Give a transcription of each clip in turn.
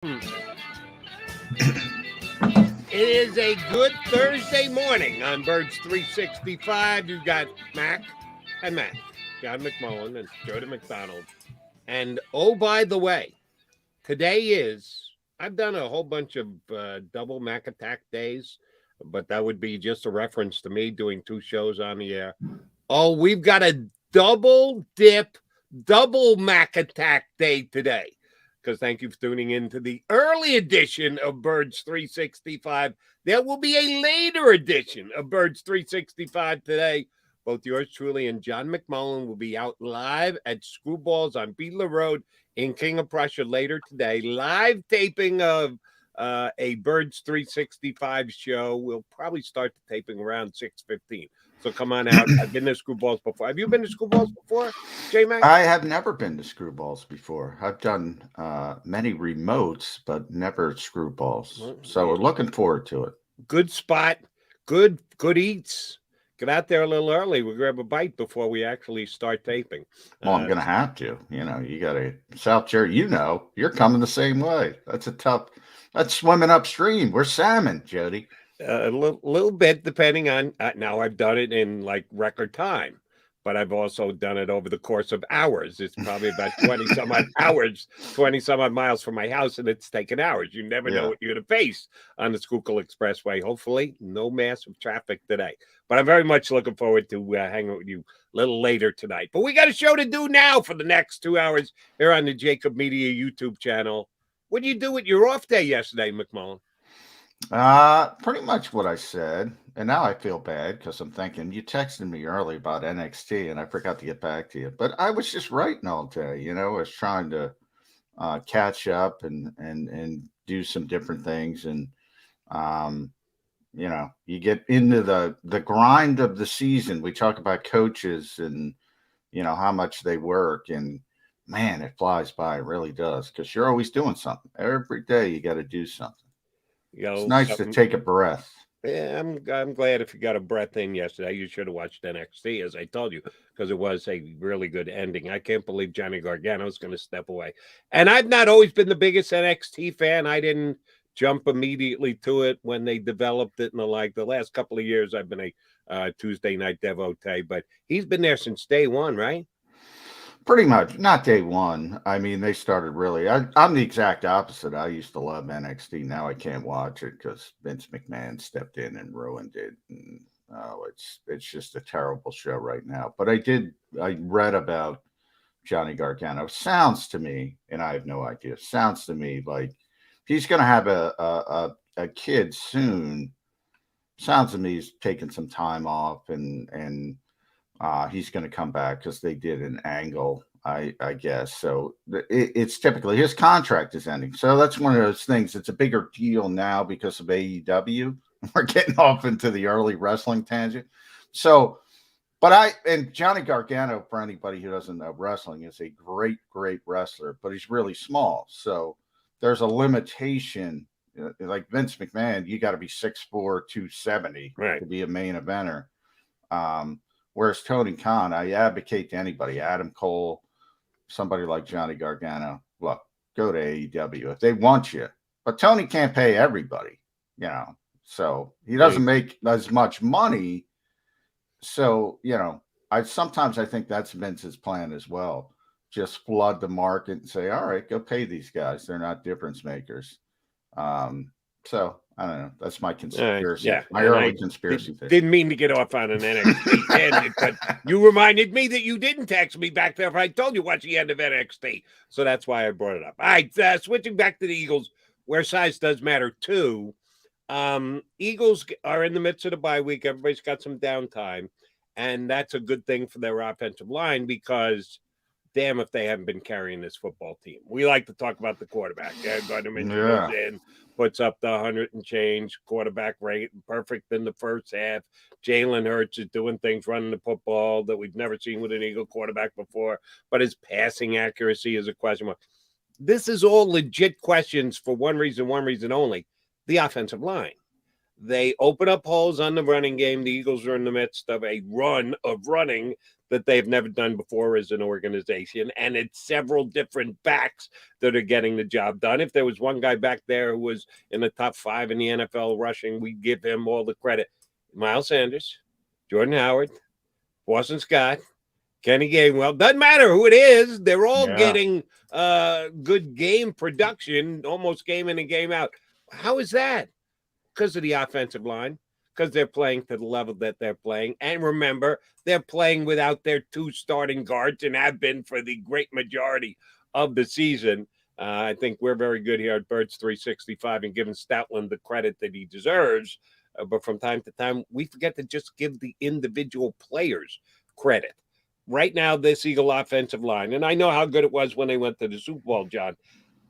It is a good Thursday morning on Birds 365. You've got Mac and Matt, John McMullen and Jody McDonald. And oh, by the way, today I've done a whole bunch of double Mac Attack days, but that would be just a reference to me doing two shows on the air. Oh, we've got a double Mac Attack day today. Because thank you for tuning in to the early edition of Birds 365. There will be a later edition of Birds 365 today. Both yours truly and John McMullen will be out live at Screwballs on Beadler Road in King of Prussia later today. Live taping of a Birds 365 show. We'll probably start the taping around 6:15. So come on out. I've been to Screwballs before. Have you been to Screwballs before, J-Mac? I have never been to Screwballs before. I've done many remotes, but never Screwballs. So we're looking forward to it. Good spot. Good eats. Get out there a little early. We'll grab a bite before we actually start taping. Well, I'm going to have to. You know, you got to South Jersey. You know, you're coming the same way. That's swimming upstream. We're salmon, Jody. A little bit, depending on. Now I've done it in like record time, but I've also done it over the course of hours. It's probably about 20 some odd hours, 20 some odd miles from my house, and it's taken hours. You never know what you're going to face on the Schuylkill Expressway. Hopefully, no massive traffic today. But I'm very much looking forward to hanging with you a little later tonight. But we got a show to do now for the next 2 hours here on the JAKIB Media YouTube channel. What did you do with your off day yesterday, McMullen? Pretty much what I said. And now I feel bad because I'm thinking you texted me early about NXT and I forgot to get back to you. But I was just writing all day, you know, I was trying to catch up and do some different things. And, you know, you get into the grind of the season. We talk about coaches and, you know, how much they work. And, man, it flies by. It really does, because you're always doing something. Every day you got to do something. You know, it's nice to take a breath. Yeah, I'm glad if you got a breath in yesterday. You should have watched NXT, as I told you, because it was a really good ending. I can't believe Johnny Gargano's going to step away. And I've not always been the biggest NXT fan. I didn't jump immediately to it when they developed it and the like. The last couple of years, I've been a Tuesday night devotee, but he's been there since day one, right? Pretty much, not day one. I mean, they started really. I'm the exact opposite. I used to love NXT. Now I can't watch it because Vince McMahon stepped in and ruined it. And, it's just a terrible show right now. But I read about Johnny Gargano. Sounds to me, and I have no idea. Sounds to me like he's going to have a kid soon. Sounds to me he's taking some time off and. He's going to come back because they did an angle, I guess. So it's typically his contract is ending. So that's one of those things. It's a bigger deal now because of AEW. We're getting off into the early wrestling tangent. So, and Johnny Gargano, for anybody who doesn't know wrestling, is a great, great wrestler, but he's really small. So there's a limitation. Like Vince McMahon, you got to be 6'4", 270 to be a main eventer. Whereas Tony Khan, I advocate to anybody, Adam Cole, somebody like Johnny Gargano, look, go to AEW if they want you. But Tony can't pay everybody, you know, so he doesn't make as much money. So, you know, sometimes I think that's Vince's plan as well. Just flood the market and say, all right, go pay these guys. They're not difference makers. So I don't know. That's my conspiracy. My early conspiracy theory. Didn't mean to get off on an NXT tangent, but you reminded me that you didn't text me back there if I told you watch the end of NXT. So that's why I brought it up. All right, switching back to the Eagles, where size does matter too. Eagles are in the midst of the bye week. Everybody's got some downtime, and that's a good thing for their offensive line because damn if they haven't been carrying this football team. We like to talk about the quarterback. Gardner Minshew goes in, puts up the 100 and change quarterback rate, perfect in the first half. Jalen Hurts is doing things, running the football that we've never seen with an Eagle quarterback before, but his passing accuracy is a question mark. This is all legit questions for one reason only, the offensive line. They open up holes on the running game. The Eagles are in the midst of a run of running that they've never done before as an organization. And it's several different backs that are getting the job done. If there was one guy back there who was in the top 5 in the NFL rushing, we'd give him all the credit. Miles Sanders, Jordan Howard, Boston Scott, Kenny Gainwell. Doesn't matter who it is. They're all getting good game production, almost game in and game out. How is that? Because of the offensive line, because they're playing to the level that they're playing. And remember, they're playing without their 2 starting guards and have been for the great majority of the season. I think we're very good here at Birds 365 and giving Stoutland the credit that he deserves. But from time to time, we forget to just give the individual players credit. Right now, this Eagle offensive line, and I know how good it was when they went to the Super Bowl, John.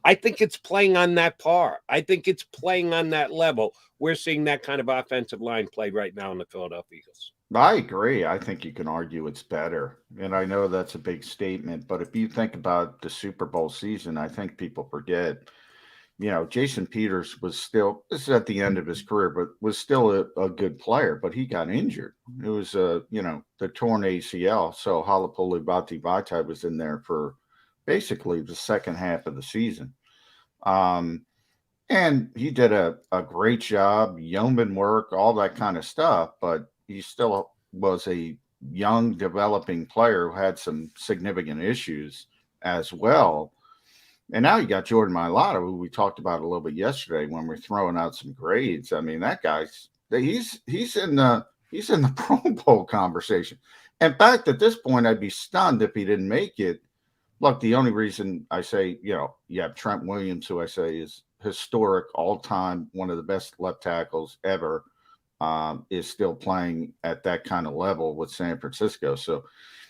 I think it's playing on that par. I think it's playing on that level. We're seeing that kind of offensive line play right now in the Philadelphia Eagles. I agree. I think you can argue it's better. And I know that's a big statement, but if you think about the Super Bowl season, I think people forget, Jason Peters was still, this is at the end of his career, but was still a good player, but he got injured. It was, the torn ACL. So Halapoulivaati Vaitai was in there for basically the second half of the season. And he did a great job, yeoman work, all that kind of stuff, but he still was a young developing player who had some significant issues as well. And now you got Jordan Mailata, who we talked about a little bit yesterday when we're throwing out some grades. I mean, that guy's he's in the Pro Bowl conversation. In fact, at this point, I'd be stunned if he didn't make it. Look, the only reason I say, you have Trent Williams, who I say is historic, all-time, one of the best left tackles ever, is still playing at that kind of level with San Francisco. So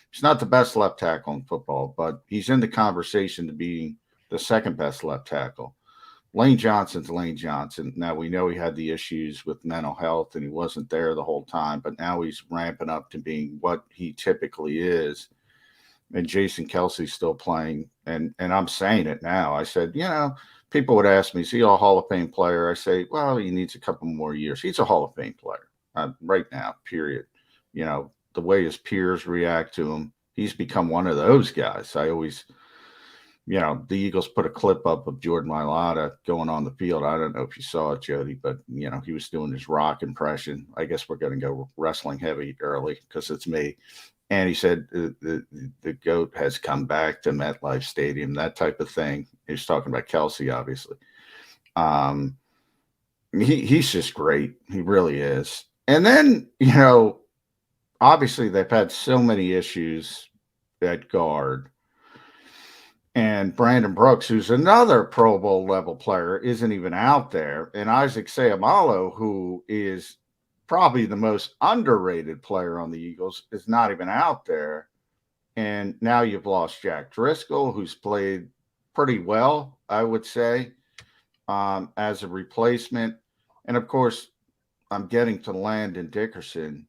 he's not the best left tackle in football, but he's in the conversation to be the second best left tackle. Lane Johnson's Lane Johnson. Now, we know he had the issues with mental health and he wasn't there the whole time, but now he's ramping up to being what he typically is. And Jason Kelsey's still playing. And I'm saying it now. I said, people would ask me, is he a Hall of Fame player? I say, well, he needs a couple more years. He's a Hall of Fame player right now, period. The way his peers react to him, he's become one of those guys. I always, the Eagles put a clip up of Jordan Mailata going on the field. I don't know if you saw it, Jody, but, he was doing his rock impression. I guess we're going to go wrestling heavy early because it's me. And he said the GOAT has come back to MetLife Stadium, that type of thing. He was talking about Kelsey, obviously. He's just great. He really is. And then, obviously they've had so many issues at guard. And Brandon Brooks, who's another Pro Bowl level player, isn't even out there. And Isaac Seumalo, who is probably the most underrated player on the Eagles, is not even out there. And now you've lost Jack Driscoll, who's played pretty well, I would say, as a replacement. And of course, I'm getting to Landon Dickerson.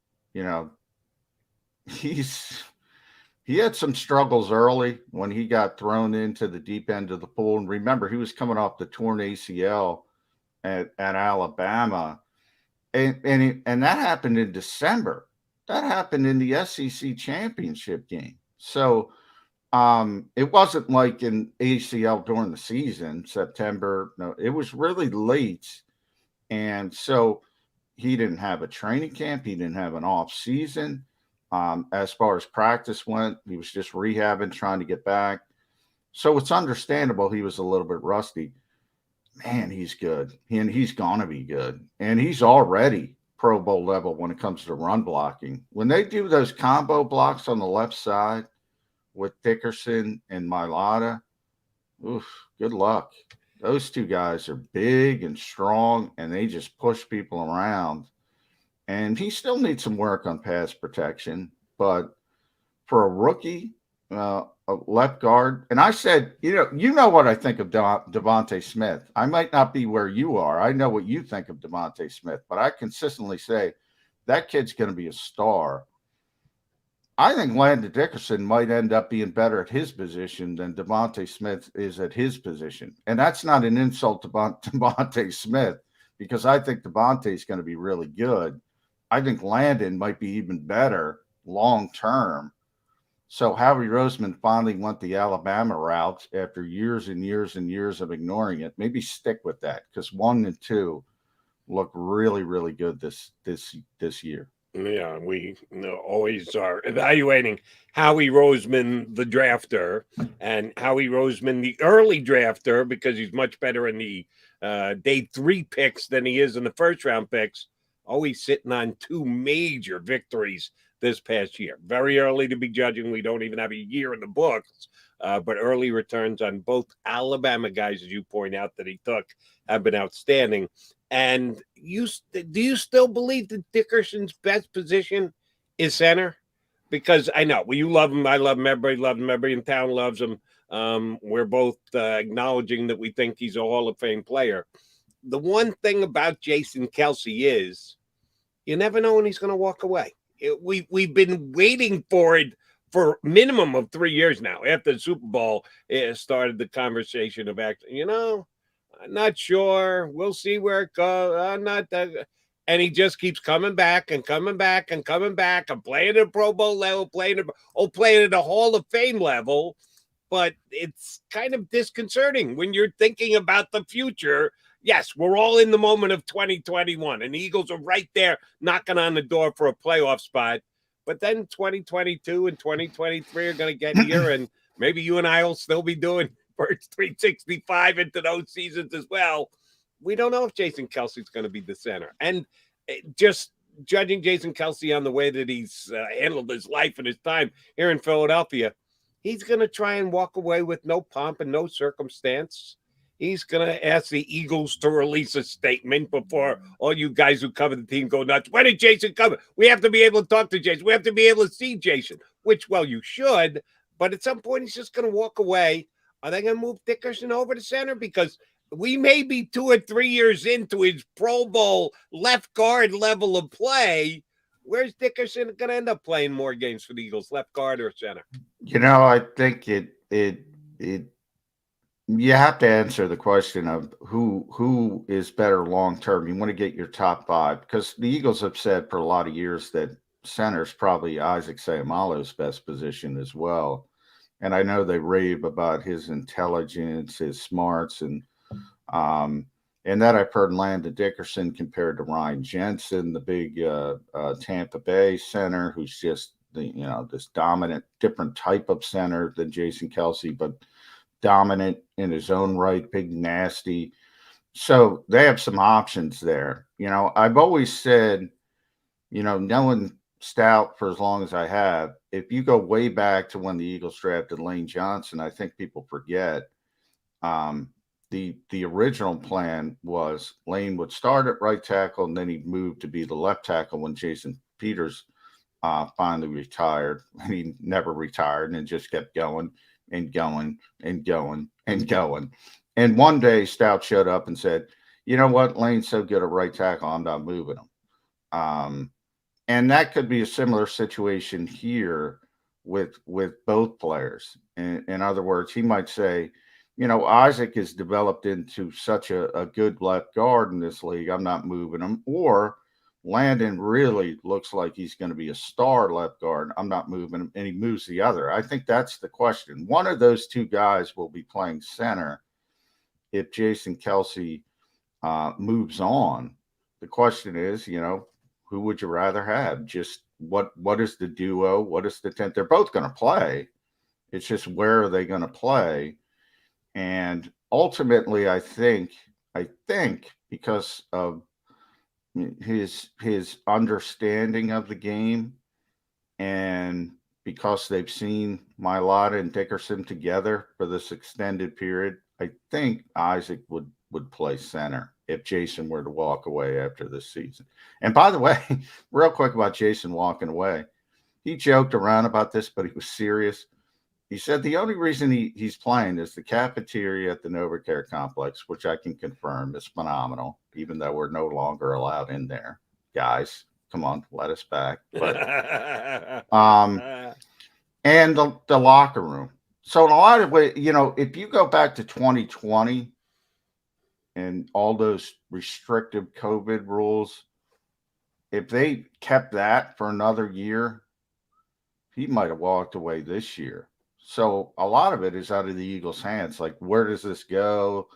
He had some struggles early when he got thrown into the deep end of the pool. And remember, he was coming off the torn ACL at Alabama. And that happened in December. That happened in the SEC championship game. So it wasn't like an ACL during the season, September. No, it was really late. And so he didn't have a training camp. He didn't have an off season. As far as practice went, he was just rehabbing, trying to get back. So it's understandable he was a little bit rusty. Man, he's good. And he's going to be good. And he's already Pro Bowl level when it comes to run blocking. When they do those combo blocks on the left side with Dickerson and Mailata, good luck. Those two guys are big and strong, and they just push people around. And he still needs some work on pass protection. But for a rookie, a left guard. And I said, you know what I think of Devontae Smith. I might not be where you are. I know what you think of Devontae Smith, but I consistently say that kid's going to be a star. I think Landon Dickerson might end up being better at his position than Devontae Smith is at his position. And that's not an insult to Devontae Smith, because I think Devontae is going to be really good. I think Landon might be even better long term. So Howie Roseman finally went the Alabama route after years and years and years of ignoring it. Maybe stick with that, because 1 and 2 look really, really good this year. Yeah, we always are evaluating Howie Roseman, the drafter, and Howie Roseman, the early drafter, because he's much better in the day 3 picks than he is in the first round picks. Always sitting on 2 major victories this past year. Very early to be judging. We don't even have a year in the books, but early returns on both Alabama guys, as you point out, that he took have been outstanding. And do you still believe that Dickerson's best position is center? Because I know, well, you love him. I love him. Everybody loves him. Everybody in town loves him. We're both acknowledging that we think he's a Hall of Fame player. The one thing about Jason Kelsey is you never know when he's going to walk away. We've been waiting for it for minimum of 3 years now. After the Super Bowl, it started the conversation of actually, I'm not sure. We'll see where it goes. I'm not that. And he just keeps coming back and coming back and coming back and playing at a Pro Bowl level, playing at a Hall of Fame level. But it's kind of disconcerting when you're thinking about the future. Yes, we're all in the moment of 2021, and the Eagles are right there knocking on the door for a playoff spot. But then 2022 and 2023 are going to get here, and maybe you and I will still be doing Birds 365 into those seasons as well. We don't know if Jason Kelsey's going to be the center. And just judging Jason Kelsey on the way that he's handled his life and his time here in Philadelphia, he's going to try and walk away with no pomp and no circumstance. He's going to ask the Eagles to release a statement before all you guys who cover the team go nuts. When did Jason come? We have to be able to talk to Jason. We have to be able to see Jason, which, well, you should. But at some point, he's just going to walk away. Are they going to move Dickerson over to center? Because we may be 2 or 3 years into his Pro Bowl left guard level of play. Where's Dickerson going to end up playing more games for the Eagles, left guard or center? I think you have to answer the question of who is better long term. You want to get your top 5, because the Eagles have said for a lot of years that center is probably Isaac Seumalo's best position as well. And I know they rave about his intelligence, his smarts, and that I've heard Landon Dickerson compared to Ryan Jensen, the big Tampa Bay center, who's just this dominant, different type of center than Jason Kelsey, but dominant in his own right, big, nasty. So they have some options there. I've always said, knowing Stout for as long as I have, if you go way back to when the Eagles drafted Lane Johnson, I think people forget the original plan was Lane would start at right tackle, and then he'd move to be the left tackle when Jason Peters finally retired. He never retired and just kept going and going and going and going. And one day Stout showed up and said, you know what, Lane's so good at right tackle, I'm not moving him. And that could be a similar situation here with both players. In other words, he might say, Isaac is developed into such a good left guard in this league, I'm not moving him. Or Landon really looks like he's going to be a star left guard, I'm not moving him, and he moves the other. I think that's the question. One of those 2 guys will be playing center if Jason Kelsey moves on. The question is, who would you rather have? Just what is the duo? What is the 10th? They're both going to play. It's just where are they going to play? And ultimately, I think because of his understanding of the game, and because they've seen Mailata and Dickerson together for this extended period, I think Isaac would play center if Jason were to walk away after this season. And by the way, real quick about Jason walking away, he joked around about this, but he was serious. He said the only reason he's playing is the cafeteria at the NovaCare complex, which I can confirm is phenomenal, even though we're no longer allowed in there. Guys, come on, let us back. But and the locker room. So in a lot of ways, if you go back to 2020, and all those restrictive COVID rules, if they kept that for another year, he might have walked away this year. So a lot of it is out of the Eagles' hands. Like, where does this go?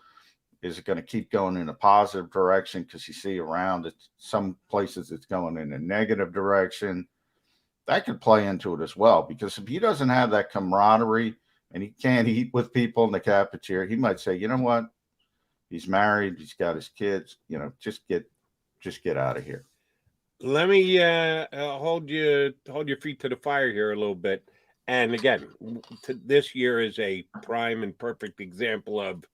Is it going to keep going in a positive direction? Because you see around it, some places it's going in a negative direction. That could play into it as well. Because if he doesn't have that camaraderie and he can't eat with people in the cafeteria, he might say, you know what? He's married. He's got his kids. Just get out of here. Let me hold your feet to the fire here a little bit. And again, this year is a prime and perfect example of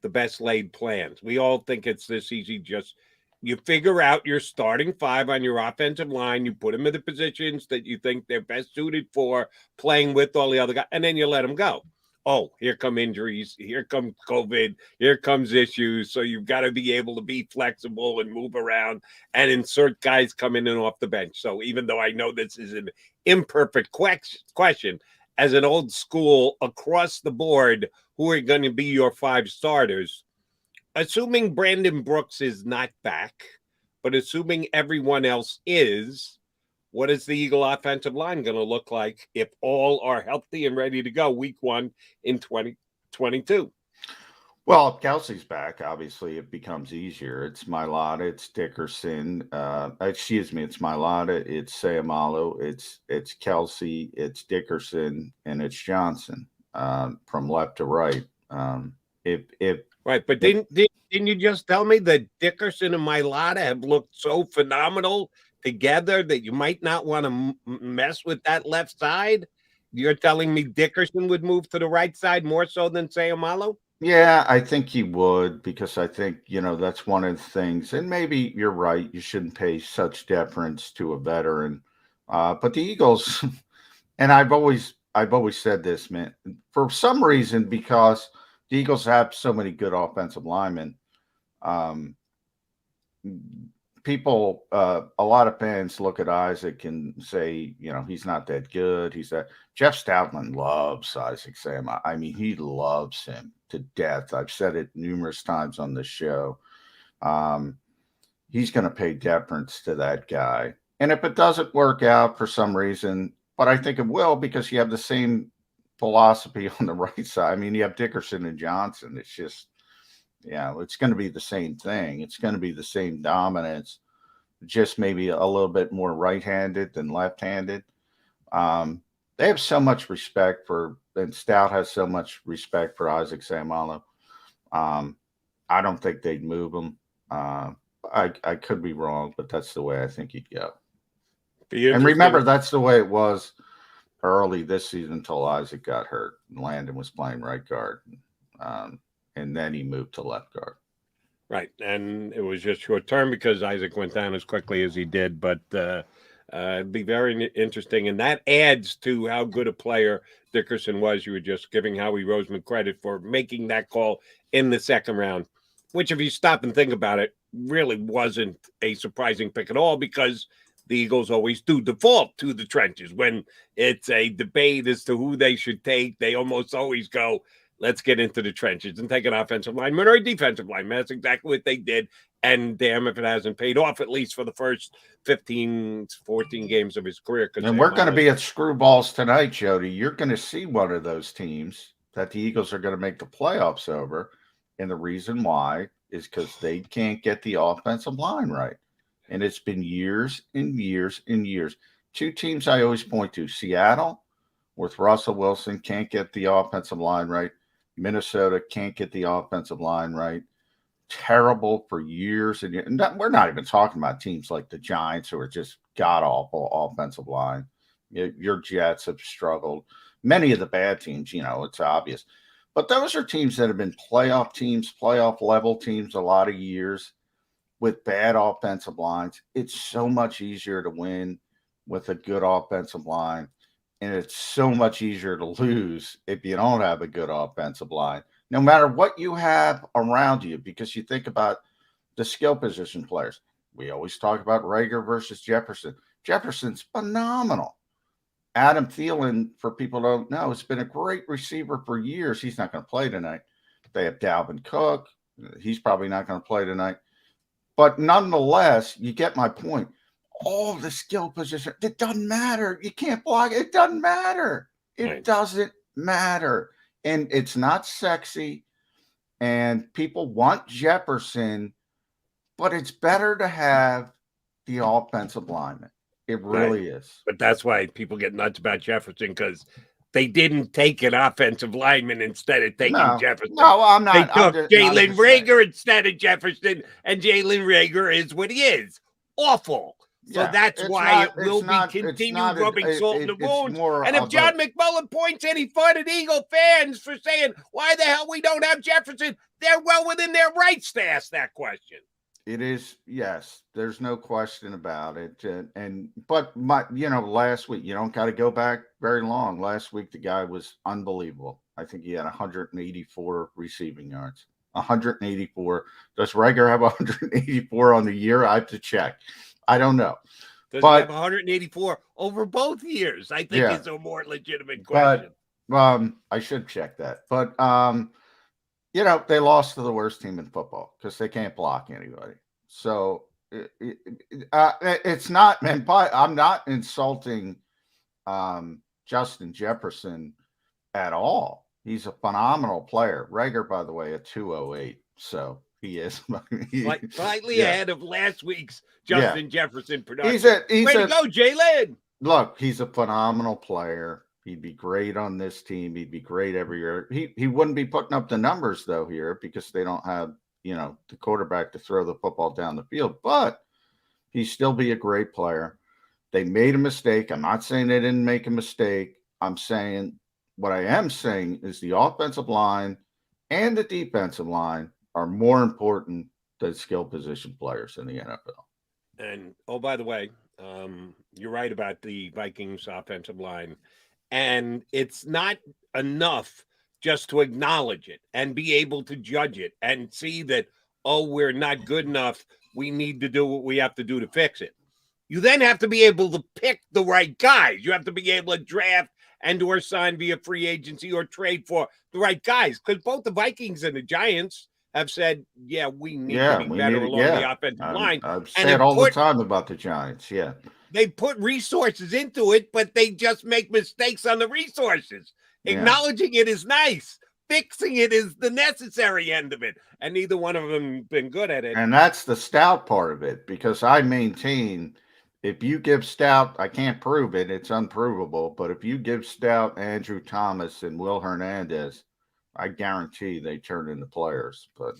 the best laid plans. We all think it's this easy. Just you figure out your starting five on your offensive line. You put them in the positions that you think they're best suited for, playing with all the other guys, and then you let them go. Oh, here come injuries. Here comes COVID. Here comes issues. So you've got to be able to be flexible and move around and insert guys coming in off the bench. So even though I know this is an imperfect question, as an old school across the board, who are going to be your five starters? Assuming Brandon Brooks is not back, but assuming everyone else is, what is the Eagle offensive line going to look like if all are healthy and ready to go week 1 in 2022? Well, if Kelsey's back, obviously it becomes easier. It's Mailata, it's Dickerson. It's Mailata, it's Seumalo, it's Kelsey, it's Dickerson, and it's Johnson from left to right. Right, but didn't you just tell me that Dickerson and Mailata have looked so phenomenal together that you might not want to mess with that left side? You're telling me Dickerson would move to the right side more so than Seumalo? Yeah, I think he would, because I think, that's one of the things. And maybe you're right. You shouldn't pay such deference to a veteran. But the Eagles, and I've always said this, man, for some reason, because the Eagles have so many good offensive linemen, people, a lot of fans look at Isaac and say, he's not that good. Jeff Stoutland loves Isaac Sam. I mean, he loves him to death. I've said it numerous times on the show. He's going to pay deference to that guy. And if it doesn't work out for some reason, but I think it will, because you have the same philosophy on the right side. I mean, you have Dickerson and Johnson. It's just, it's going to be the same thing. It's going to be the same dominance, just maybe a little bit more right-handed than left-handed. They have so much respect and Stout has so much respect for Isaac Seumalo. I don't think they'd move him. I could be wrong, but that's the way I think he'd go. And remember, that's the way it was early this season until Isaac got hurt and Landon was playing right guard. And then he moved to left guard. Right. And it was just short term because Isaac went down as quickly as he did. But it'd be very interesting. And that adds to how good a player Dickerson was. You were just giving Howie Roseman credit for making that call in the second round, which, if you stop and think about it, really wasn't a surprising pick at all, because the Eagles always do default to the trenches. When it's a debate as to who they should take, they almost always go, let's get into the trenches and take an offensive lineman or a defensive lineman. That's exactly what they did. And damn if it hasn't paid off, at least for the first 15, 14 games of his career. And we're going to be at Screwballs tonight, Jody. You're going to see one of those teams that the Eagles are going to make the playoffs over. And the reason why is because they can't get the offensive line right. And it's been years and years and years. Two teams I always point to: Seattle, with Russell Wilson, can't get the offensive line right. Minnesota can't get the offensive line right. Terrible for years and years. And we're not even talking about teams like the Giants, who are just god-awful offensive line. Your Jets have struggled. Many of the bad teams, it's obvious. But those are teams that have been playoff teams, playoff-level teams a lot of years with bad offensive lines. It's so much easier to win with a good offensive line. And it's so much easier to lose if you don't have a good offensive line, no matter what you have around you, because you think about the skill position players. We always talk about Rager versus Jefferson. Jefferson's phenomenal. Adam Thielen, for people who don't know, has been a great receiver for years. He's not going to play tonight. They have Dalvin Cook, He's probably not going to play tonight. But nonetheless, you get my point. All the skill position, it doesn't matter. You can't block. It doesn't matter. It doesn't matter. And it's not sexy. And people want Jefferson, but it's better to have the offensive lineman. It really is. But that's why people get nuts about Jefferson, because they didn't take an offensive lineman instead of taking Jefferson. No, I'm not. They took Jalen Reagor instead of Jefferson, and Jalen Reagor is what he is. Awful. So that's why it will be continued rubbing salt in the wounds. And if John McMullen points any fun at Eagle fans for saying, why the hell we don't have Jefferson, they're well within their rights to ask that question. It is, yes. There's no question about it. But last week, you don't got to go back very long. Last week, the guy was unbelievable. I think he had 184 receiving yards. 184. Does Reagor have 184 on the year? I have to check. I don't know. Does he have 184 over both years? I think it's a more legitimate question. But I should check that. But they lost to the worst team in football because they can't block anybody. So it's not. And I'm not insulting Justin Jefferson at all. He's a phenomenal player. Reagor, by the way, at 208. So. He is slightly ahead of last week's Justin Jefferson production. Way to go, Jalen. Look, he's a phenomenal player. He'd be great on this team. He'd be great every year. He wouldn't be putting up the numbers, though, here because they don't have, the quarterback to throw the football down the field. But he'd still be a great player. They made a mistake. I'm not saying they didn't make a mistake. What I am saying is the offensive line and the defensive line are more important than skill position players in the NFL. And, by the way, you're right about the Vikings offensive line. And it's not enough just to acknowledge it and be able to judge it and see that, we're not good enough. We need to do what we have to do to fix it. You then have to be able to pick the right guys. You have to be able to draft and or sign via free agency or trade for the right guys. Because both the Vikings and the Giants have said, we need to be better along the offensive line. I've said all the time about the Giants, They put resources into it, but they just make mistakes on the resources. Acknowledging it is nice. Fixing it is the necessary end of it. And neither one of them been good at it. And that's the Stout part of it, because I maintain if you give Stout, I can't prove it, it's unprovable, but if you give Stout, Andrew Thomas, and Will Hernandez, I guarantee they turn into players, but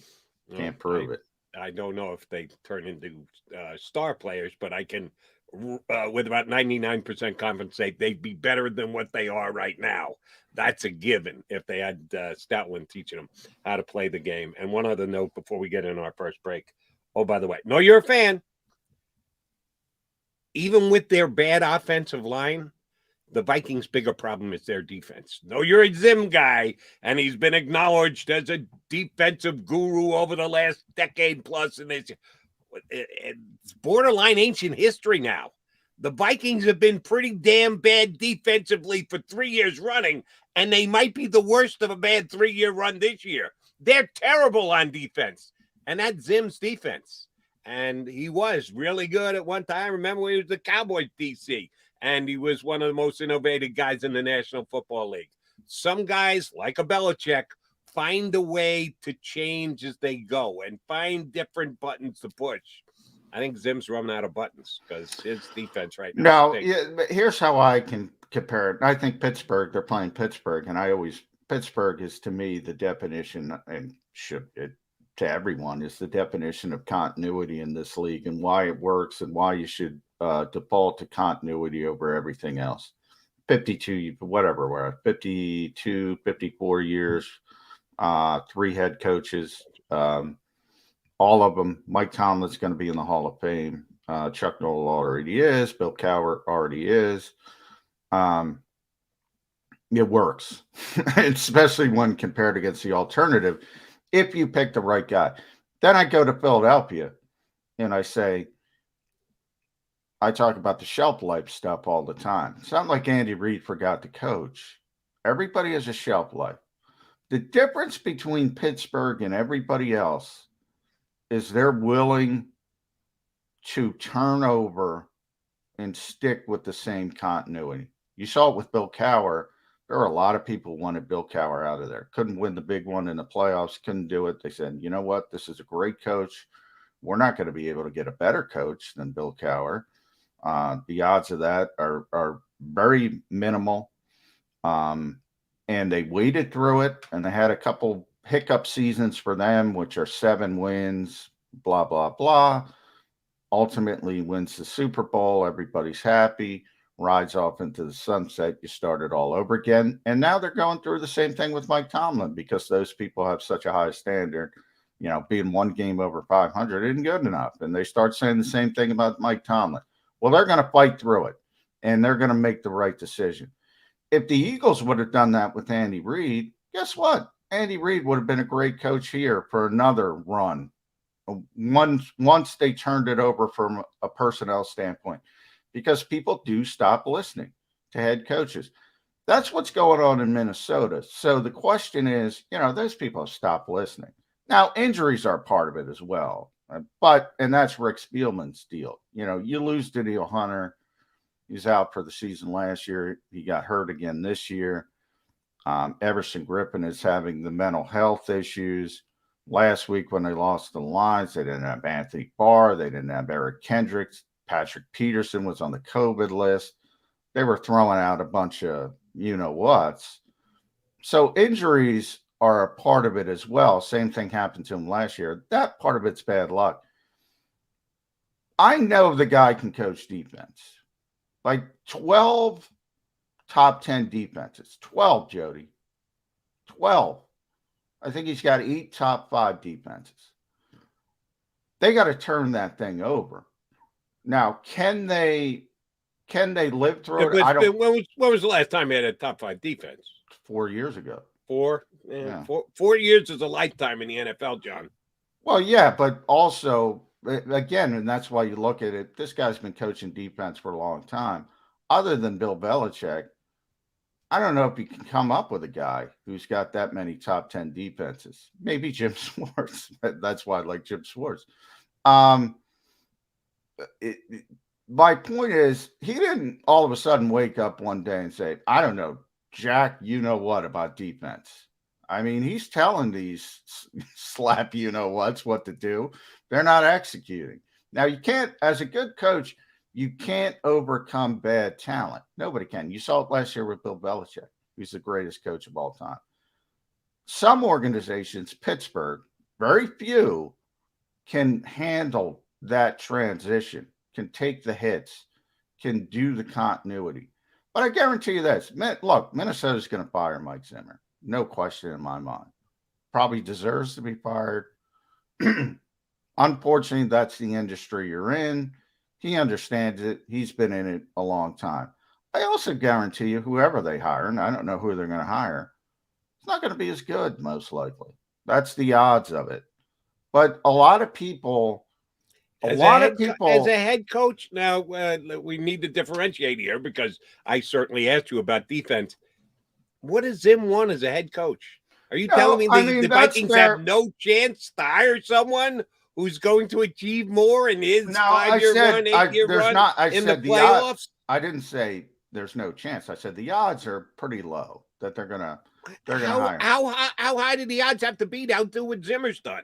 can't prove it. I don't know if they turn into star players, but I can, with about 99% confidence, say they'd be better than what they are right now. That's a given if they had Stoutland teaching them how to play the game. And one other note before we get in our first break. Oh, by the way, no, you're a fan. Even with their bad offensive line, the Vikings' bigger problem is their defense. No, you're a Zim guy, and he's been acknowledged as a defensive guru over the last decade plus, and it's borderline ancient history now. The Vikings have been pretty damn bad defensively for 3 years running, and they might be the worst of a bad 3-year run this year. They're terrible on defense, and that's Zim's defense. And he was really good at one time. Remember when he was the Cowboys DC? And he was one of the most innovative guys in the National Football League. Some guys, like a Belichick, find a way to change as they go and find different buttons to push. I think Zim's running out of buttons because his defense right now. But here's how I can compare it. I think Pittsburgh, they're playing Pittsburgh, and Pittsburgh is to me the definition, and to everyone, is the definition of continuity in this league and why it works and why you should default to continuity over everything else. 52, whatever, we're at 52, 54 years, 3 head coaches, all of them. Mike Tomlin's going to be in the Hall of Fame. Chuck Noll already is. Bill Cowher already is. It works, especially when compared against the alternative, if you pick the right guy. Then I go to Philadelphia and I talk about the shelf life stuff all the time. It's not like Andy Reid forgot to coach. Everybody has a shelf life. The difference between Pittsburgh and everybody else is they're willing to turn over and stick with the same continuity. You saw it with Bill Cowher. There were a lot of people who wanted Bill Cowher out of there. Couldn't win the big one in the playoffs. Couldn't do it. They said, you know what? This is a great coach. We're not going to be able to get a better coach than Bill Cowher. The odds of that are very minimal. And they waded through it, and they had a couple hiccup seasons for them, which are 7 wins, blah, blah, blah. Ultimately wins the Super Bowl. Everybody's happy, rides off into the sunset. You start it all over again. And now they're going through the same thing with Mike Tomlin because those people have such a high standard. You know, being one game over 500 isn't good enough. And they start saying the same thing about Mike Tomlin. Well, they're going to fight through it, and they're going to make the right decision. If the Eagles would have done that with Andy Reid, guess what? Andy Reid would have been a great coach here for another run. Once they turned it over from a personnel standpoint, because people do stop listening to head coaches. That's what's going on in Minnesota. So the question is, you know, those people have stopped listening. Now, injuries are part of it as well. And that's Rick Spielman's deal. You know, you lose Danielle Hunter. He's out for the season last year. He got hurt again this year. Everson Griffin is having the mental health issues. Last week when they lost the Lions, they didn't have Anthony Barr. They didn't have Eric Kendricks. Patrick Peterson was on the COVID list. They were throwing out a bunch of you-know-whats. So injuries are a part of it as well. Same thing happened to him last year. That part of it's bad luck. I know the guy can coach defense. Like 12 top 10 defenses. 12, Jody. 12. I think he's got 8 top 5 defenses. They got to turn that thing over. Now, can they live through it? When was the last time he had a top 5 defense? 4 years ago. 4? Yeah. 4 years is a lifetime in the NFL, John. Well, yeah, but also, again, and that's why you look at it, this guy's been coaching defense for a long time. Other than Bill Belichick, I don't know if you can come up with a guy who's got that many top 10 defenses. Maybe Jim Schwartz. That's why I like Jim Schwartz. My point is, he didn't all of a sudden wake up one day and say, I don't know, Jack, you know what about defense. I mean, he's telling these slap you-know-whats what to do. They're not executing. Now, you can't, as a good coach, you can't overcome bad talent. Nobody can. You saw it last year with Bill Belichick, who's the greatest coach of all time. Some organizations, Pittsburgh, very few, can handle that transition, can take the hits, can do the continuity. But I guarantee you this. Look, Minnesota's going to fire Mike Zimmer. No question in my mind. Probably deserves to be fired. Unfortunately, that's the industry you're in. He understands it. He's been in it a long time. I also guarantee you, whoever they hire, and I don't know who they're going to hire, it's not going to be as good, most likely. That's the odds of it. But a lot of people, as a head coach, now we need to differentiate here because I certainly asked you about defense. What does Zim want as a head coach? Are you telling me the Vikings have no chance to hire someone who's going to achieve more in his 5-year run, 8-year run in the playoffs? I didn't say there's no chance. I said the odds are pretty low that they're gonna hire. How high do the odds have to be to outdo what Zimmer's done?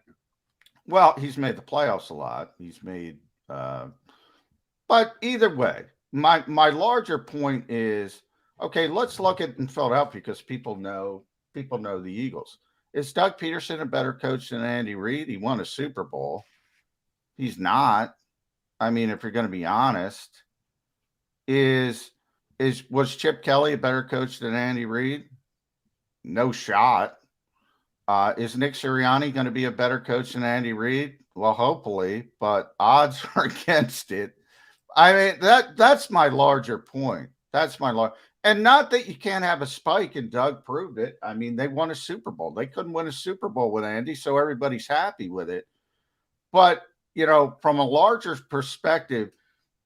Well, he's made the playoffs a lot. He's made, but either way, my larger point is, okay, let's look at in Philadelphia because people know the Eagles. Is Doug Peterson a better coach than Andy Reid? He won a Super Bowl. He's not. I mean, if you're going to be honest, was Chip Kelly a better coach than Andy Reid? No shot. Is Nick Sirianni going to be a better coach than Andy Reid? Well, hopefully, but odds are against it. I mean, that's my larger point. And not that you can't have a spike, and Doug proved it. I mean, they won a Super Bowl. They couldn't win a Super Bowl with Andy, so everybody's happy with it. But, from a larger perspective,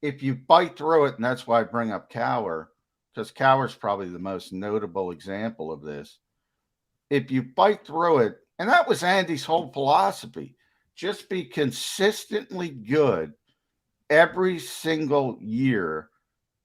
if you bite through it, and that's why I bring up Cowher, because Cowher's probably the most notable example of this. if you fight through it, and that was Andy's whole philosophy, just be consistently good every single year,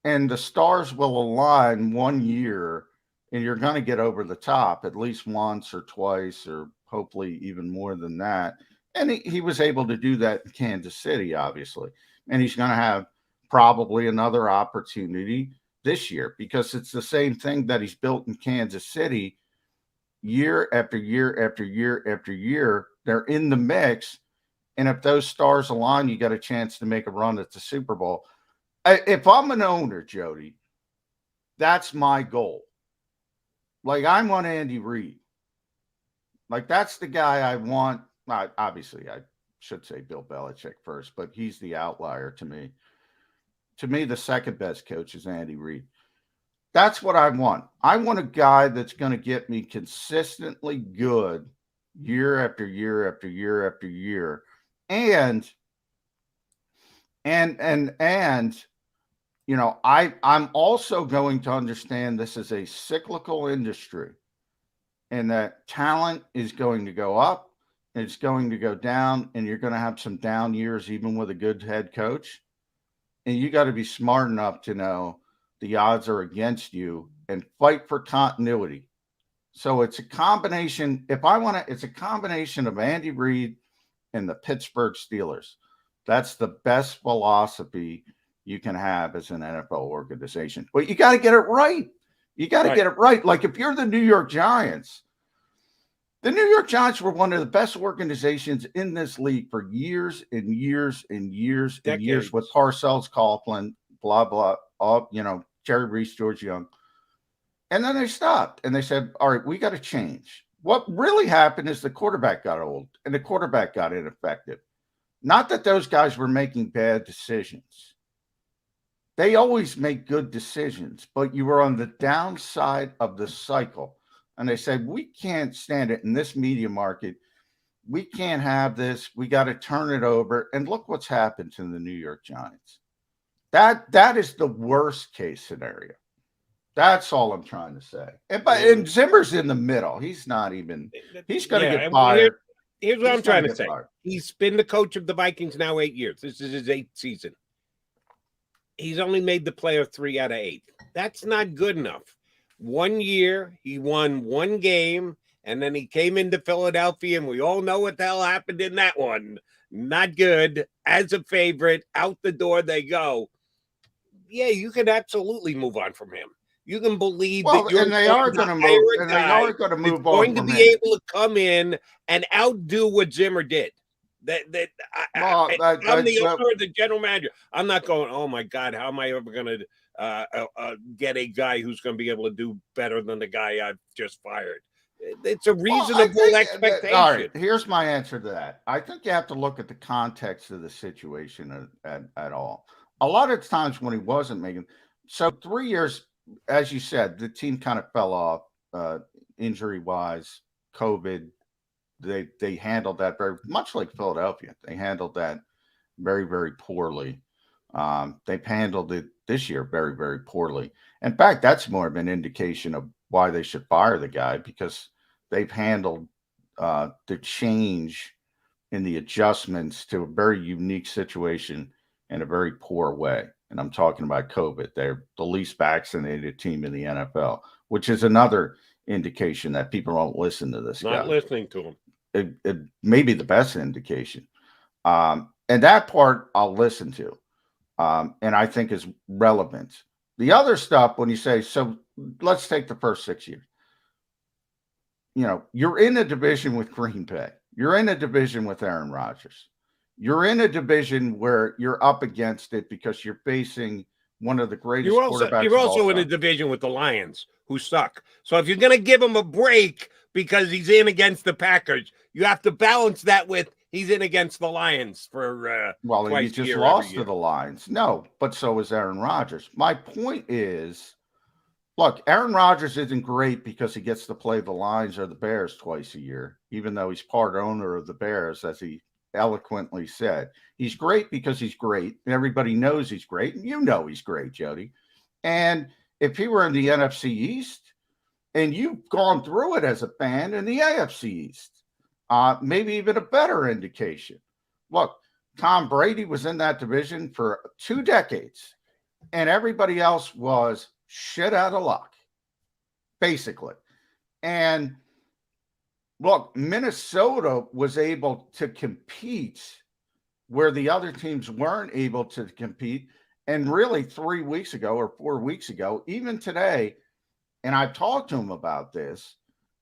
and the stars will align one year, and you're going to get over the top at least once or twice, or hopefully even more than that. And he was able to do that in Kansas City, obviously. And he's going to have probably another opportunity this year, because it's the same thing that he's built in Kansas City year after year after year after year. They're in the mix. And if those stars align, you got a chance to make a run at the Super Bowl. If I'm an owner, Jody, that's my goal. Like, I want Andy Reid. Like, that's the guy I want. Obviously, I should say Bill Belichick first, but he's the outlier to me. To me, the second best coach is Andy Reid. That's what I want. I want a guy that's going to get me consistently good year after year after year after year. And you know, I'm also going to understand this is a cyclical industry, and that talent is going to go up, it's going to go down, and you're going to have some down years even with a good head coach. And you got to be smart enough to know the odds are against you and fight for continuity. So it's a combination. If I want to, it's a combination of Andy Reid and the Pittsburgh Steelers. That's the best philosophy you can have as an NFL organization. But you got to get it right. You got to get it right. Like, if you're the New York Giants, the New York Giants were one of the best organizations in this league for years and years and years and years, with Parcells, Coughlin, blah, blah, all, you know, Jerry Reese, George Young. And then they stopped and they said, all right, we got to change. What really happened is the quarterback got old and the quarterback got ineffective. Not that those guys were making bad decisions. They always make good decisions, but you were on the downside of the cycle. And they said, we can't stand it in this media market. We can't have this. We got to turn it over. And look what's happened to the New York Giants. That is the worst case scenario. That's all I'm trying to say. And Zimmer's in the middle. He's not even. He's going to get fired. Here's what I'm trying to say. He's been the coach of the Vikings now 8 years. This is his 8th season. He's only made the playoff 3 out of 8. That's not good enough. 1 year, he won 1 game, and then he came into Philadelphia, and we all know what the hell happened in that one. Not good. As a favorite, out the door they go. Yeah, you can absolutely move on from him. You can believe that you're going to move. And they are going to move on. Going to be able to come in and outdo what Zimmer did. I'm the owner, the general manager. I'm not going, oh my God, how am I ever going to get a guy who's going to be able to do better than the guy I've just fired? It's a reasonable expectation. All right, here's my answer to that. I think you have to look at the context of the situation at all. A lot of times when he wasn't making, so 3 years, as you said, the team kind of fell off injury-wise, COVID. They handled that very much like Philadelphia. They handled that very, very poorly. They've handled it this year very, very poorly. In fact, that's more of an indication of why they should fire the guy, because they've handled the change in the adjustments to a very unique situation in a very poor way. And I'm talking about COVID. They're the least vaccinated team in the NFL, which is another indication that people don't listen to this guy. Not listening to him. It may be the best indication. And that part I'll listen to. And I think is relevant. The other stuff, when you say, so let's take the first 6 years. You know, you're in a division with Green Bay. You're in a division with Aaron Rodgers. You're in a division where you're up against it because you're facing one of the greatest quarterbacks. You're also in a division with the Lions, who suck. So if you're going to give him a break because he's in against the Packers, you have to balance that with he's in against the Lions for he just lost to the Lions. No, but so is Aaron Rodgers. My point is, look, Aaron Rodgers isn't great because he gets to play the Lions or the Bears twice a year, even though he's part owner of the Bears, as he eloquently said. He's great because he's great, and everybody knows he's great, and you know he's great, Jody. And if he were in the NFC East and you've gone through it as a fan in the AFC East. Maybe even a better indication. Look, Tom Brady was in that division for 2 decades, and everybody else was shit out of luck, basically. And look, Minnesota was able to compete where the other teams weren't able to compete. And really 3 weeks ago or 4 weeks ago, even today, and I've talked to him about this,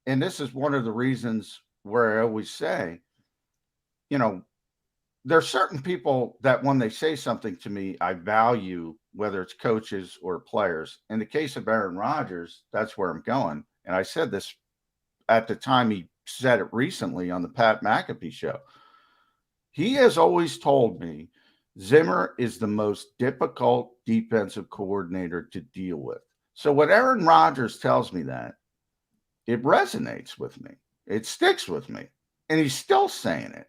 and this is one of the reasons where I always say, you know, there are certain people that when they say something to me, I value, whether it's coaches or players. In the case of Aaron Rodgers, that's where I'm going. And I said this at the time he said it recently on the Pat McAfee show. He has always told me Zimmer is the most difficult defensive coordinator to deal with. So when Aaron Rodgers tells me that, it resonates with me. It sticks with me. And he's still saying it.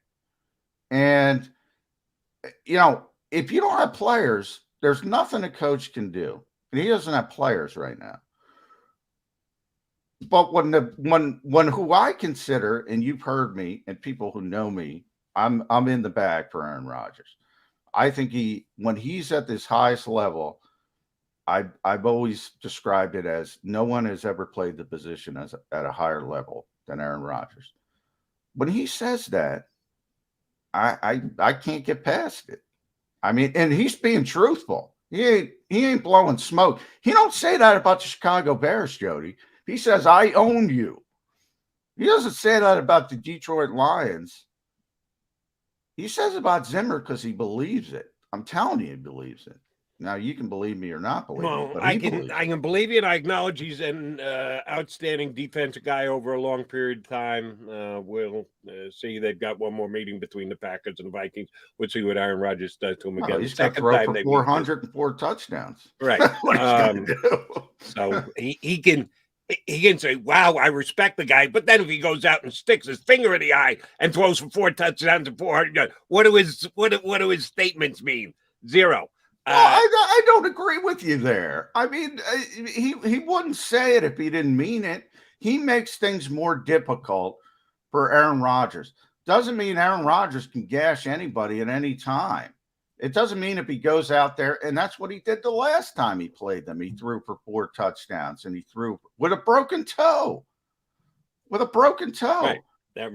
And, you know, if you don't have players, there's nothing a coach can do. And he doesn't have players right now. But when who I consider, and you've heard me and people who know me, I'm in the bag for Aaron Rodgers. I think when he's at this highest level, I've always described it as no one has ever played the position at a higher level than Aaron Rodgers. When he says that, I can't get past it. I mean, and he's being truthful. He ain't blowing smoke. He don't say that about the Chicago Bears, Jody. He says, I own you. He doesn't say that about the Detroit Lions. He says about Zimmer because he believes it. I'm telling you, he believes it. Now, you can believe me or not believe me, but I can believe you, and I acknowledge he's an outstanding defensive guy over a long period of time. We'll see. They've got one more meeting between the Packers and the Vikings. We'll see what Aaron Rodgers does to him again. He's got to throw for 404 touchdowns. Right. So he can say, wow, I respect the guy. But then if he goes out and sticks his finger in the eye and throws for 4 touchdowns and 400, what do his statements mean? Zero. Well, I don't agree with you there. I mean, he wouldn't say it if he didn't mean it. He makes things more difficult for Aaron Rodgers. Doesn't mean Aaron Rodgers can gash anybody at any time. It doesn't mean if he goes out there, and that's what he did the last time he played them. He threw for 4 touchdowns, and he threw with a broken toe. Right. That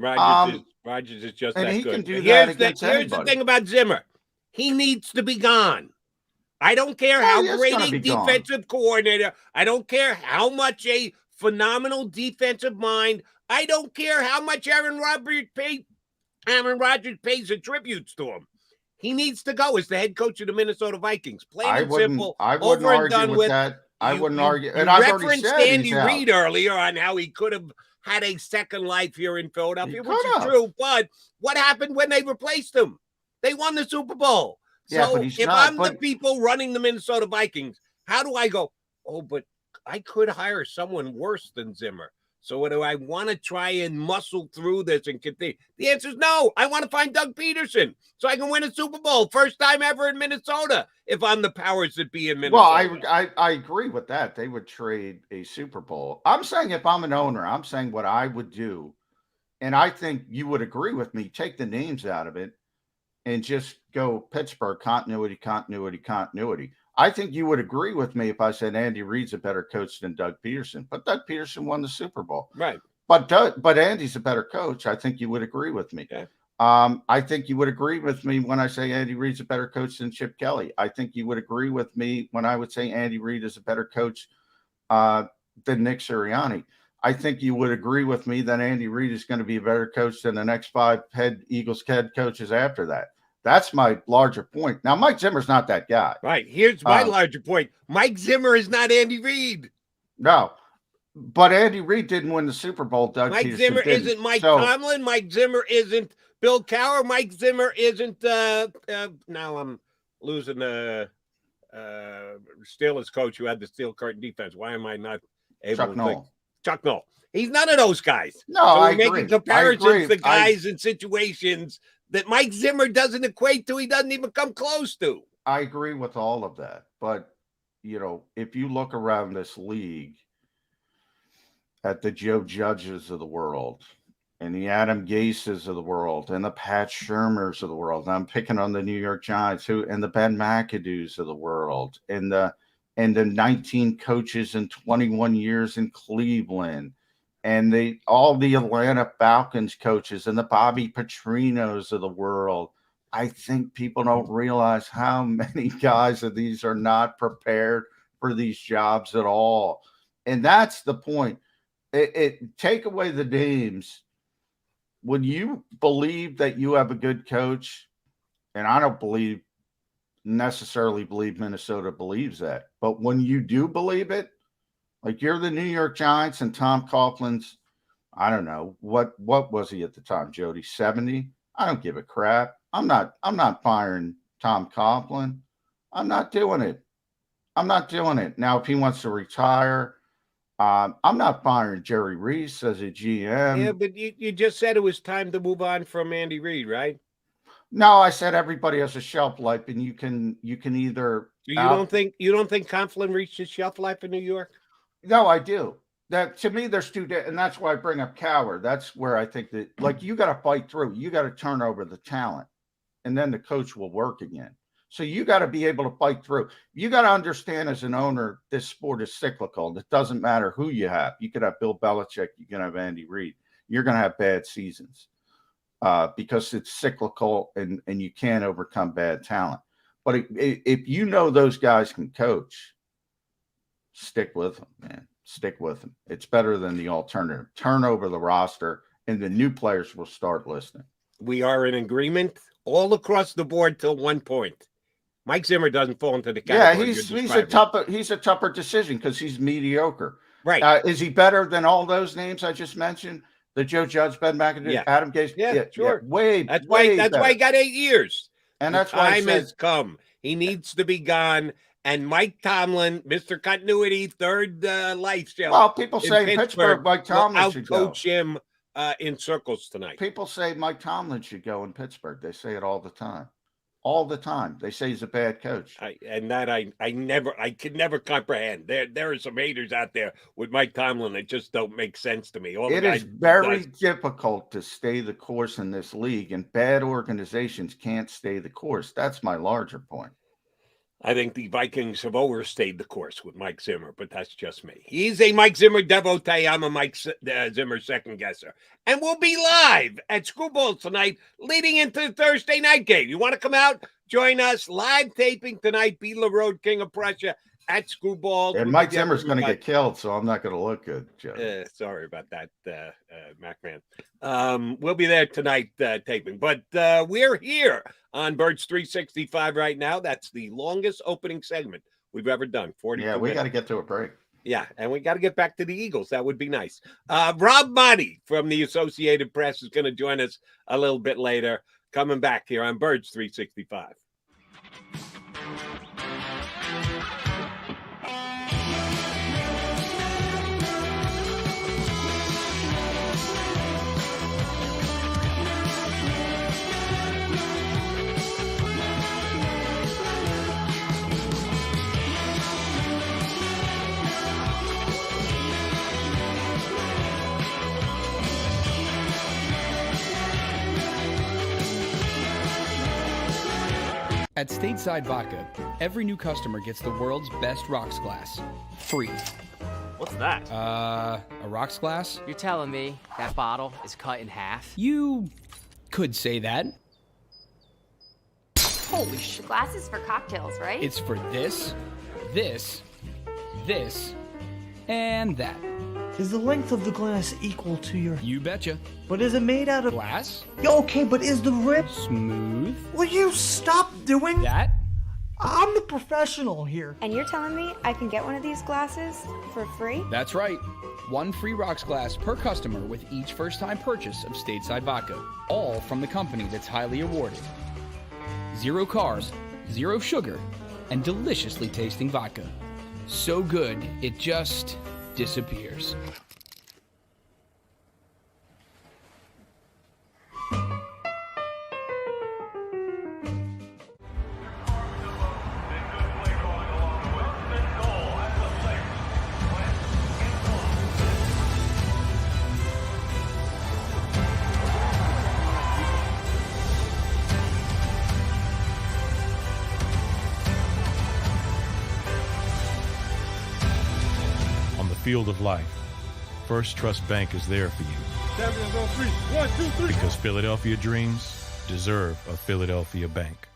Rodgers is just and that he good. Can do that against anybody. Here's the thing about Zimmer. He needs to be gone. I don't care how great a defensive coordinator. I don't care how much a phenomenal defensive mind. I don't care how much Aaron Rodgers pays attributes to him. He needs to go as the head coach of the Minnesota Vikings. Plain and simple. I wouldn't argue with that. I wouldn't argue. And I've already said Andy Reid earlier on how he could have had a second life here in Philadelphia, which is true. But what happened when they replaced him? They won the Super Bowl. So I'm the people running the Minnesota Vikings, how do I go, oh, but I could hire someone worse than Zimmer. So do I want to try and muscle through this and continue? The answer is no. I want to find Doug Peterson so I can win a Super Bowl. First time ever in Minnesota if I'm the powers that be in Minnesota. Well, I agree with that. They would trade a Super Bowl. I'm saying if I'm an owner, I'm saying what I would do. And I think you would agree with me. Take the names out of it. And just go Pittsburgh, continuity. I think you would agree with me if I said Andy Reid's a better coach than Doug Peterson. But Doug Peterson won the Super Bowl. Right. But Andy's a better coach. I think you would agree with me. Okay. I think you would agree with me when I say Andy Reid's a better coach than Chip Kelly. I think you would agree with me when I would say Andy Reid is a better coach than Nick Sirianni. I think you would agree with me that Andy Reid is going to be a better coach than the next 5 Eagles head coaches after that. That's my larger point. Now, Mike Zimmer's not that guy. Right. Here's my larger point. Mike Zimmer is not Andy Reid. No. But Andy Reid didn't win the Super Bowl. Mike Zimmer isn't Mike Tomlin. Mike Zimmer isn't Bill Cowher. Mike Zimmer isn't now I'm losing Steelers coach who had the steel curtain defense. Why am I not able to think? Chuck Noll. He's none of those guys. No, so I agree. Making comparisons to guys in situations that Mike Zimmer doesn't equate to. He doesn't even come close to. I agree with all of that. But, you know, if you look around this league, at the Joe Judges of the world and the Adam Gases of the world and the Pat Shermers of the world. I'm picking on the New York Giants and the Ben McAdoo's of the world and the 19 coaches in 21 years in Cleveland and all the Atlanta Falcons coaches and the Bobby Petrinos of the world. I think people don't realize how many guys of these are not prepared for these jobs at all. And that's the point. Take away the names. When you believe that you have a good coach, and I don't necessarily believe Minnesota believes that, but when you do believe it, like you're the New York Giants and Tom Coughlin's, I don't know, what was he at the time, Jody? 70? I don't give a crap. I'm not firing Tom Coughlin. I'm not doing it. Now, if he wants to retire, I'm not firing Jerry Reese as a GM. Yeah, but you just said it was time to move on from Andy Reid, right? No, I said everybody has a shelf life, and you can either. So you don't think Coughlin reached his shelf life in New York? No, I do. That to me, there's two, and that's why I bring up Cowher. That's where I think that, like, you got to fight through. You got to turn over the talent, and then the coach will work again. So you got to be able to fight through. You got to understand as an owner, this sport is cyclical. It doesn't matter who you have. You could have Bill Belichick. You can have Andy Reid. You're going to have bad seasons because it's cyclical and you can't overcome bad talent. But if you know those guys can coach, stick with them, man. Stick with them. It's better than the alternative. Turn over the roster, and the new players will start listening. We are in agreement all across the board till one point. Mike Zimmer doesn't fall into the category. Yeah, he's a tougher decision because he's mediocre. Right. Is he better than all those names I just mentioned? The Joe Judge, Ben McAdoo, Adam Gase? Yeah, sure. Yeah, that's why he got 8 years. And that's why time has come. He needs to be gone. And Mike Tomlin, Mr. Continuity, third life show. Well, people say in Pittsburgh, Mike Tomlin should go. Out-coach him in circles tonight. People say Mike Tomlin should go in Pittsburgh. They say it all the time. All the time. They say he's a bad coach. I could never comprehend. There are some haters out there with Mike Tomlin that just don't make sense to me. It is very difficult to stay the course in this league, and bad organizations can't stay the course. That's my larger point. I think the Vikings have overstayed the course with Mike Zimmer, but that's just me. He's a Mike Zimmer devotee. I'm a Mike Zimmer second guesser. And we'll be live at Screwballs tonight, leading into the Thursday night game. You want to come out, join us, live taping tonight, Be La Road King of Prussia at Screwballs. And Mike Zimmer's going to get killed, so I'm not going to look good, Joe. Sorry about that, Mac Man. We'll be there tonight taping, but we're here on Birds 365 right now. That's the longest opening segment we've ever done. 40 Yeah, we got to get to a break. Yeah, and we got to get back to the Eagles. That would be nice. Rob Maaddi from the Associated Press is going to join us a little bit later. Coming back here on Birds 365. At Stateside Vodka, every new customer gets the world's best rocks glass. Free. What's that? A rocks glass? You're telling me that bottle is cut in half? You could say that. Holy shit. Glasses for cocktails, right? It's for this, and that. Is the length of the glass equal to your... You betcha. But is it made out of... Glass? Okay, but is the rip... Smooth? Will you stop doing... That? I'm the professional here. And you're telling me I can get one of these glasses for free? That's right. One free rocks glass per customer with each first-time purchase of Stateside Vodka. All from the company that's highly awarded. 0 carbs, 0 sugar, and deliciously tasting vodka. So good, it just disappears. field of life, First Trust Bank is there for you. Champions on three. 1, 2, 3. Because Philadelphia dreams deserve a Philadelphia bank.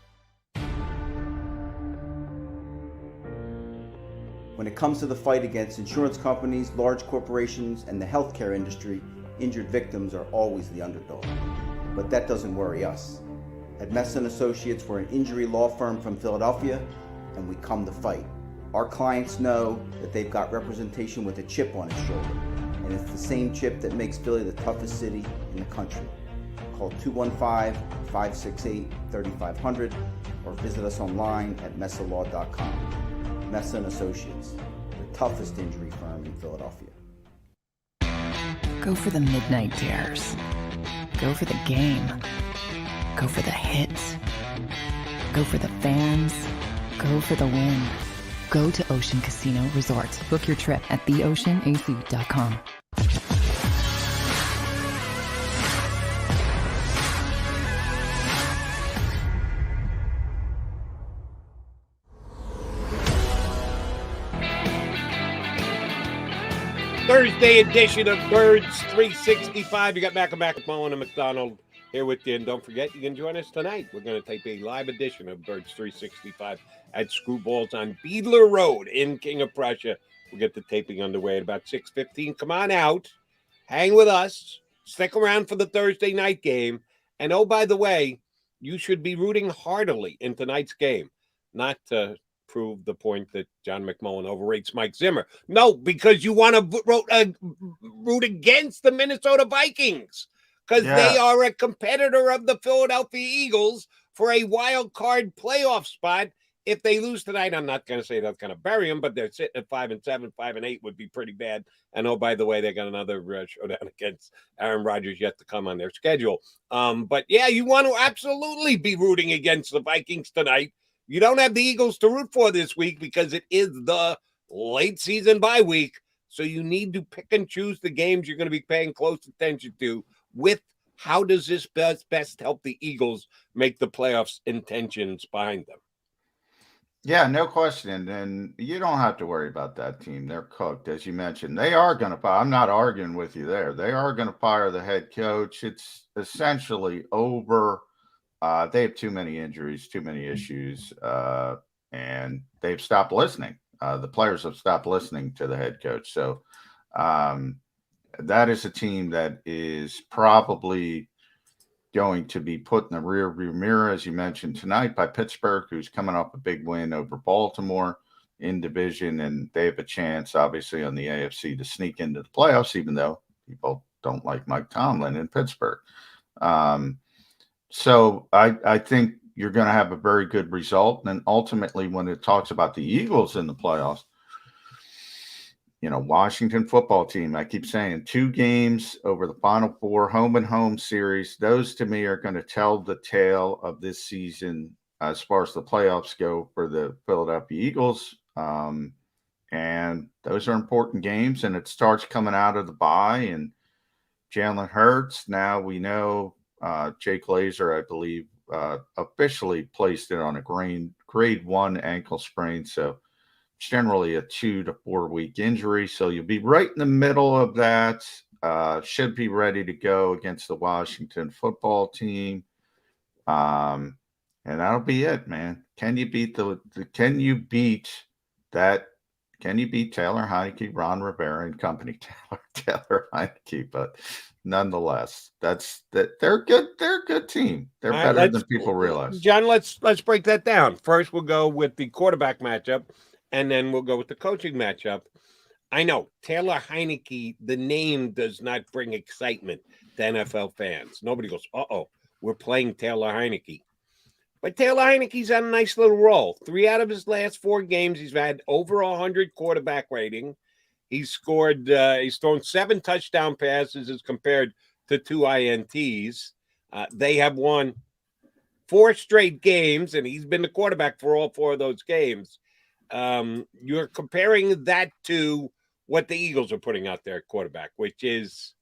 When it comes to the fight against insurance companies, large corporations, and the healthcare industry, injured victims are always the underdog. But that doesn't worry us. At Mess & Associates, we're an injury law firm from Philadelphia, and we come to fight. Our clients know that they've got representation with a chip on its shoulder, and it's the same chip that makes Philly the toughest city in the country. Call 215-568-3500 or visit us online at messalaw.com. Mess & Associates, the toughest injury firm in Philadelphia. Go for the midnight dares. Go for the game. Go for the hits. Go for the fans. Go for the win. Go to Ocean Casino Resort. Book your trip at theoceanac.com. Thursday edition of Birds 365. You got McMullen and McDonald here with you. And don't forget, you can join us tonight. We're going to tape a live edition of Birds 365 at Screwballs on Beadler Road in King of Prussia. We'll get the taping underway at about 6:15. Come on out. Hang with us. Stick around for the Thursday night game. And oh, by the way, you should be rooting heartily in tonight's game. Not to prove the point that John McMullen overrates Mike Zimmer. No, because you want to root against the Minnesota Vikings because they are a competitor of the Philadelphia Eagles for a wild card playoff spot. If they lose tonight, I'm not going to say that's going to bury them, but they're sitting at 5-7, 5-8 would be pretty bad. And oh, by the way, they got another showdown against Aaron Rodgers yet to come on their schedule. But yeah, you want to absolutely be rooting against the Vikings tonight. You don't have the Eagles to root for this week because it is the late season bye week. So you need to pick and choose the games you're going to be paying close attention to with how does this best help the Eagles make the playoffs intentions behind them. Yeah, no question. And you don't have to worry about that team. They're cooked, as you mentioned. They are going to fire. I'm not arguing with you there. They are going to fire the head coach. It's essentially over. They have too many injuries, too many issues, and they've stopped listening. The players have stopped listening to the head coach. So that is a team that is probably going to be put in the rearview mirror, as you mentioned tonight, by Pittsburgh, who's coming off a big win over Baltimore in division, and they have a chance, obviously, on the AFC to sneak into the playoffs, even though people don't like Mike Tomlin in Pittsburgh. So I think you're going to have a very good result. And ultimately, when it talks about the Eagles in the playoffs, you know, Washington football team, I keep saying 2 games over the Final Four, home and home series. Those to me are going to tell the tale of this season as far as the playoffs go for the Philadelphia Eagles. And those are important games, and it starts coming out of the bye. And Jalen Hurts, now we know Jake Glazer, I believe, officially placed it on a grade 1 ankle sprain. So it's generally a 2 to 4 week injury. So you'll be right in the middle of that. Should be ready to go against the Washington football team. And that'll be it, man. Can you beat can you beat Taylor Heineke, Ron Rivera and company? Taylor Heineke, but nonetheless, they're good. They're a good team. They're better than people realize. John, let's break that down. First, we'll go with the quarterback matchup, and then we'll go with the coaching matchup. I know Taylor Heineke, the name does not bring excitement to NFL fans. Nobody goes, we're playing Taylor Heineke. But Taylor Heineke's on a nice little roll. 3 out of his last 4 games, he's had over 100 quarterback rating. He's thrown 7 touchdown passes as compared to 2 INTs. They have won 4 straight games, and he's been the quarterback for all 4 of those games. You're comparing that to what the Eagles are putting out there at quarterback, which is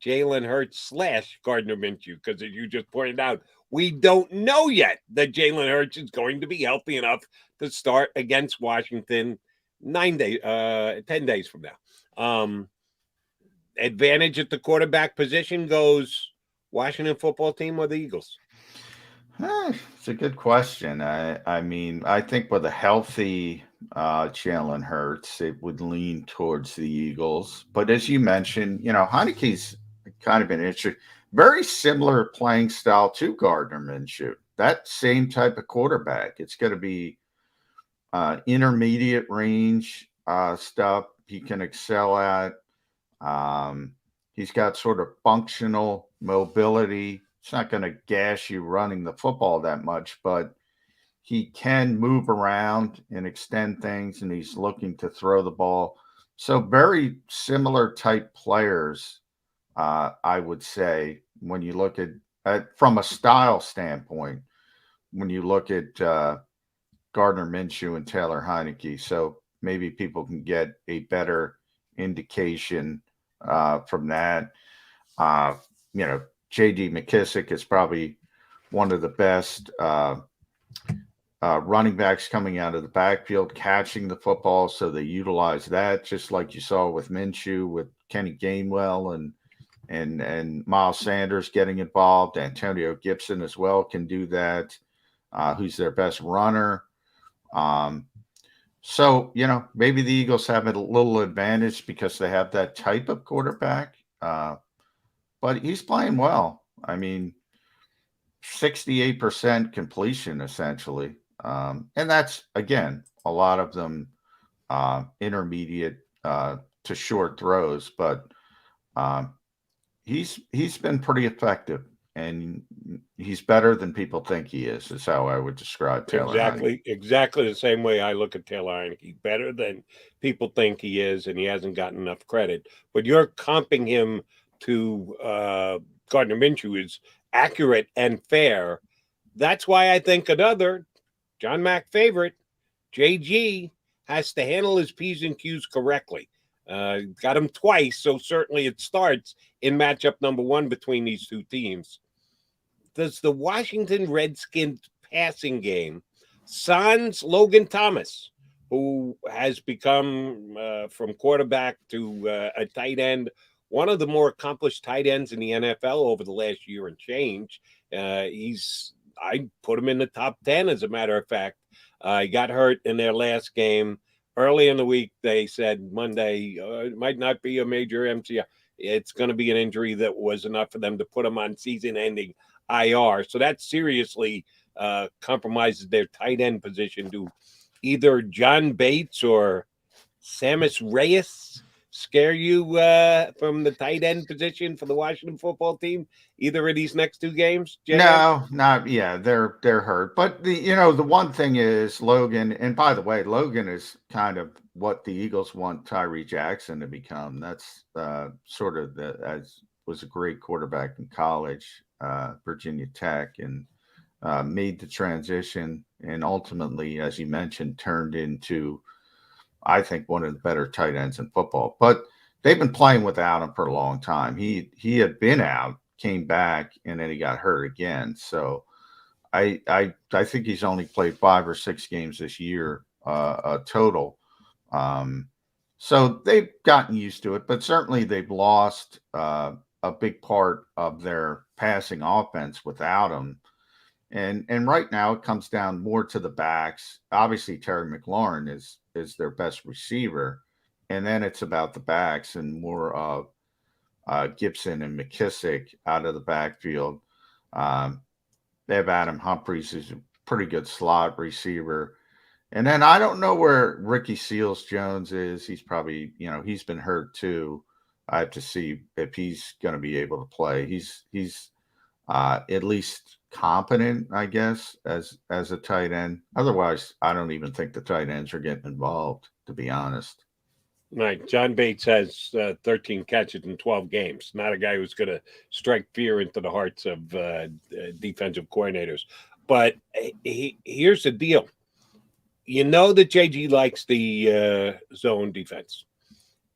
Jalen Hurts / Gardner Minshew, because as you just pointed out, we don't know yet that Jalen Hurts is going to be healthy enough to start against Washington 10 days from Advantage at the quarterback position goes Washington football team or the Eagles? It's a good question. I mean, I think with a healthy Jalen Hurts, it would lean towards the Eagles. But as you mentioned, Heineke's kind of an interesting, very similar playing style to Gardner Minshew. That same type of quarterback. It's going to be intermediate range stuff he can excel at. He's got sort of functional mobility. It's not going to gash you running the football that much, but he can move around and extend things, and he's looking to throw the ball. So very similar type players, I would say, when you look at from a style standpoint, when you look at Gardner Minshew and Taylor Heineke. So maybe people can get a better indication from that. J.D. McKissick is probably one of the best running backs coming out of the backfield, catching the football. So they utilize that, just like you saw with Minshew, with Kenny Gainwell and Miles Sanders getting involved. Antonio Gibson as well can do that, who's their best runner. So, maybe the Eagles have a little advantage because they have that type of quarterback. But he's playing well. I mean, 68% completion, essentially. And that's, again, a lot of them intermediate to short throws. But he's been pretty effective. And he's better than people think he is how I would describe Taylor Heineke. Exactly the same way I look at Taylor Heineke. Better than people think he is, and he hasn't gotten enough credit. But you're comping him to Gardner Minshew is accurate and fair. That's why I think another John Mack favorite, JG, has to handle his P's and Q's correctly. Got him twice, so certainly it starts in matchup number one between these two teams. Does the Washington Redskins passing game sans Logan Thomas, who has become from quarterback to a tight end, one of the more accomplished tight ends in the NFL over the last year and change. I put him in the top 10, as a matter of fact. He got hurt in their last game. Early in the week, they said Monday, it might not be a major MCI. It's going to be an injury that was enough for them to put him on season-ending IR. So that seriously compromises their tight end position. Do either John Bates or Sammis Reyes scare you from the tight end position for the Washington football team? Either of these next two games? Jay? No, not they're hurt. But the one thing is Logan, and by the way, Logan is kind of what the Eagles want Tyree Jackson to become. That's sort of was a great quarterback in college, Virginia Tech, and made the transition, and ultimately, as you mentioned, turned into, I think, one of the better tight ends in football. But they've been playing without him for a long time. He had been out, came back, and then he got hurt again. So I think he's only played 5 or 6 games this year total. So they've gotten used to it, but certainly they've lost a big part of their passing offense without him. And right now it comes down more to the backs. Obviously, Terry McLaurin is their best receiver. And then it's about the backs and more of Gibson and McKissick out of the backfield. They have Adam Humphries, who's a pretty good slot receiver. And then I don't know where Ricky Seals-Jones is. He's probably, he's been hurt too. I have to see if he's going to be able to play. He's at least competent, I guess, as a tight end. Otherwise, I don't even think the tight ends are getting involved, to be honest. Right. John Bates has 13 catches in 12 games. Not a guy who's going to strike fear into the hearts of defensive coordinators. But here's the deal. You know that JG likes the zone defense.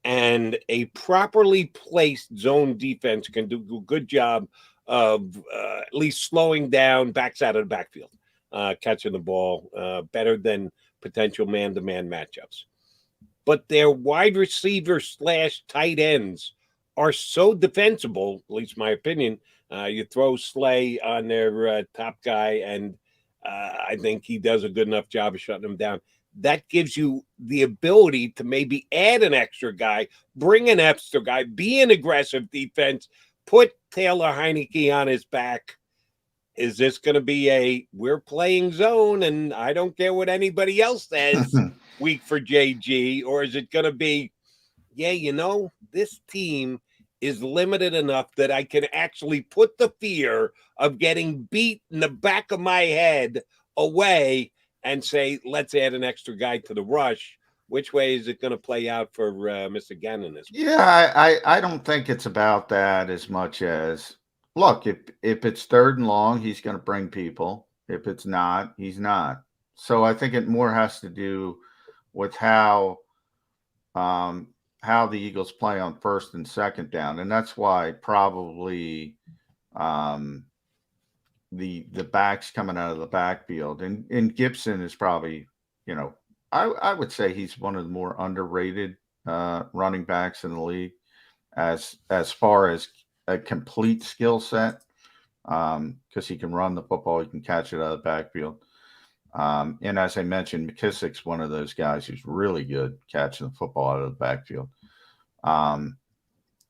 And a properly placed zone defense can do a good job of at least slowing down backs out of the backfield, catching the ball better than potential man-to-man matchups. but their wide receiver / tight ends are so defensible, at least my opinion. You throw Slay on their top guy, and I think he does a good enough job of shutting them down. That gives you the ability to maybe add an extra guy, bring an extra guy, be an aggressive defense, put Taylor Heineke on his back. Is this going to be we're playing zone and I don't care what anybody else says week for JG? Or is it going to be, this team is limited enough that I can actually put the fear of getting beat in the back of my head away and say, let's add an extra guy to the rush? Which way is it going to play out for Mr. Gannon this week? Yeah, I don't think it's about that as much as, look, if it's 3rd and long, he's going to bring people. If it's not, he's not. So I think it more has to do with how the Eagles play on 1st and 2nd down. And that's why probably the backs coming out of the backfield. And Gibson is probably, I would say he's one of the more underrated running backs in the league as far as a complete skill set, because he can run the football, he can catch it out of the backfield. And as I mentioned, McKissick's one of those guys who's really good catching the football out of the backfield.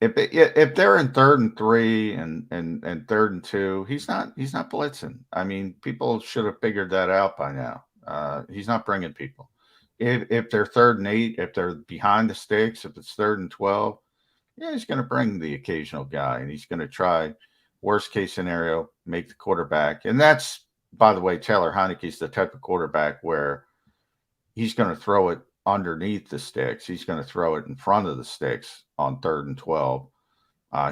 If they're in 3rd and 3 and 3rd and 2, he's not blitzing. I mean, people should have figured that out by now. He's not bringing people. If they're 3rd and 8, if they're behind the sticks, if it's 3rd and 12, yeah, he's going to bring the occasional guy, and he's going to try, worst case scenario, make the quarterback. And that's, by the way, Taylor Heineke's the type of quarterback where he's going to throw it underneath the sticks. He's going to throw it in front of the sticks on 3rd and 12.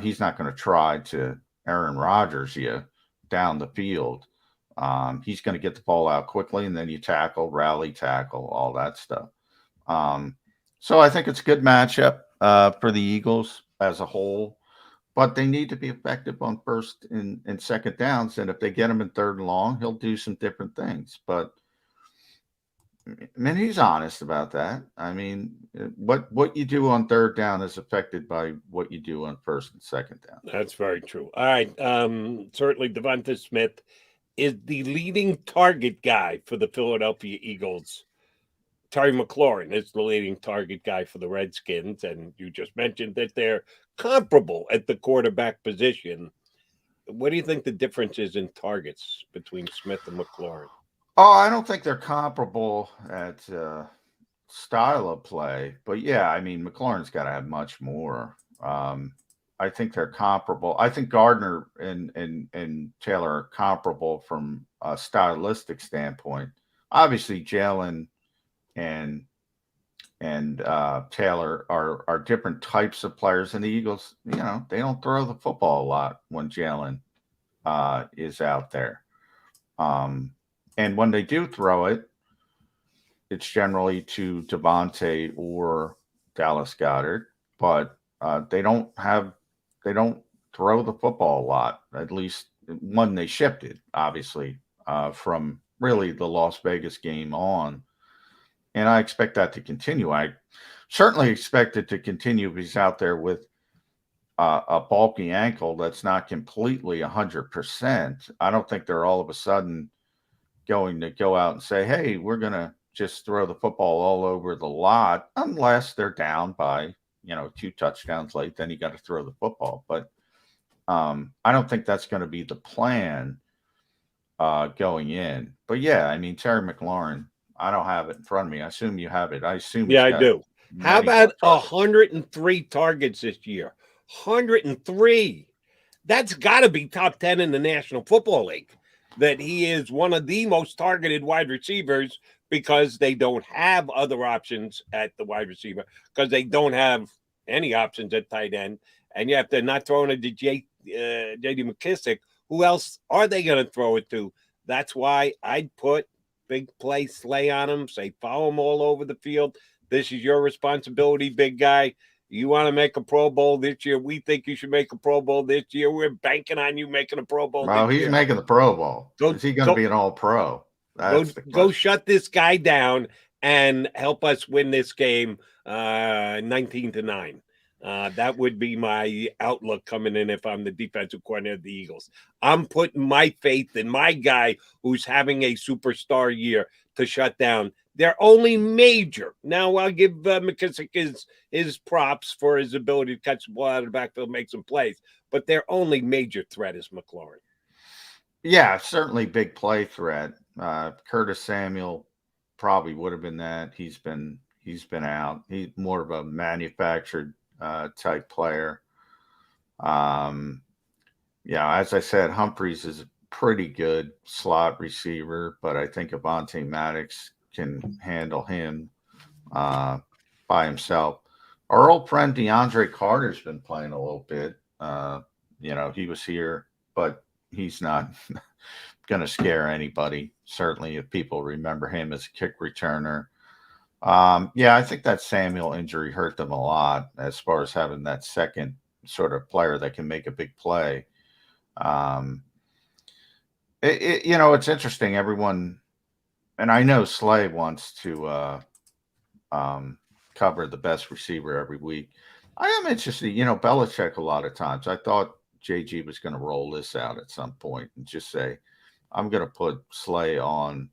He's not going to try to Aaron Rodgers you down the field. He's going to get the ball out quickly, and then you tackle, rally tackle, all that stuff. So I think it's a good matchup for the Eagles as a whole, but they need to be effective on 1st and 2nd downs. And if they get him in 3rd and long, he'll do some different things. But I mean, he's honest about that. I mean, what you do on 3rd down is affected by what you do on 1st and 2nd down. That's very true. All right. Certainly Devonta Smith is the leading target guy for the Philadelphia Eagles. Terry McLaurin is the leading target guy for the Redskins, and you just mentioned that they're comparable at the quarterback position. What do you think the difference is in targets between Smith and McLaurin? Oh, I don't think they're comparable at style of play, but yeah, I mean, McLaurin's got to have much more. I think they're comparable. I think Gardner and Taylor are comparable from a stylistic standpoint. Obviously, Jalen and Taylor are different types of players, and the Eagles, they don't throw the football a lot when Jalen is out there. And when they do throw it, it's generally to Devontae or Dallas Goedert, but they don't throw the football a lot, at least when they shifted, obviously, from really the Las Vegas game on. And I expect that to continue. I certainly expect it to continue if he's out there with a bulky ankle that's not completely 100%. I don't think they're all of a sudden going to go out and say, hey, we're going to just throw the football all over the lot, unless they're down by, 2 touchdowns late, then you got to throw the football. But I don't think that's going to be the plan going in. But yeah, I mean, Terry McLaurin, I don't have it in front of me. I assume you have it. I assume. Yeah, I do. How about 103 targets this year? 103. That's got to be top 10 in the National Football League. That he is one of the most targeted wide receivers because they don't have other options at the wide receiver, because they don't have any options at tight end. And you have to not throw it to J.D. McKissick. Who else are they going to throw it to? That's why I'd put big play Slay on him, say follow him all over the field. This is your responsibility, big guy. You want to make a Pro Bowl this year? We think you should make a Pro Bowl this year. We're banking on you making a Pro Bowl. Well, he's making the Pro Bowl. Is he going to be an All-Pro? Go shut this guy down and help us win this game 19-9. That would be my outlook coming in if I'm the defensive coordinator of the Eagles. I'm putting my faith in my guy who's having a superstar year to shut down their only major. Now, I'll give McKissick his props for his ability to catch the ball out of the backfield, make some plays, but their only major threat is McLaurin. Yeah, certainly big play threat. Curtis Samuel probably would have been that. He's been out. He's more of a manufactured type player. Yeah, as I said, Humphreys is a pretty good slot receiver, but I think Avonte Maddox can handle him by himself. Our old friend DeAndre Carter's been playing a little bit. He was here, but he's not going to scare anybody. Certainly, if people remember him as a kick returner. I think that Samuel injury hurt them a lot as far as having that second sort of player that can make a big play. It's interesting. Everyone, and I know Slay wants to cover the best receiver every week. I am interested. Belichick a lot of times. I thought JG was going to roll this out at some point and just say, I'm going to put Slay on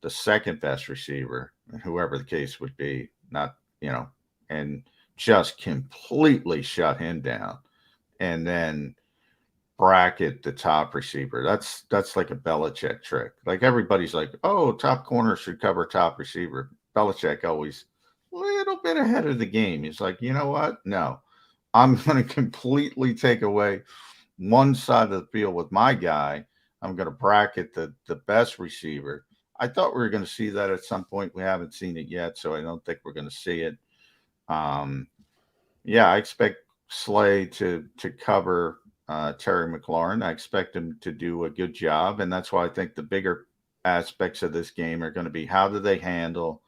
the second best receiver, whoever the case would be, and just completely shut him down and then bracket the top receiver. That's like a Belichick trick. Like everybody's like, oh, top corner should cover top receiver. Belichick always a little bit ahead of the game. He's like, you know what? No, I'm going to completely take away one side of the field with my guy. I'm going to bracket the best receiver. I thought we were going to see that at some point. We haven't seen it yet, so I don't think we're going to see it. I expect Slay to cover Terry McLaurin. I expect him to do a good job, and that's why I think the bigger aspects of this game are going to be how do they handle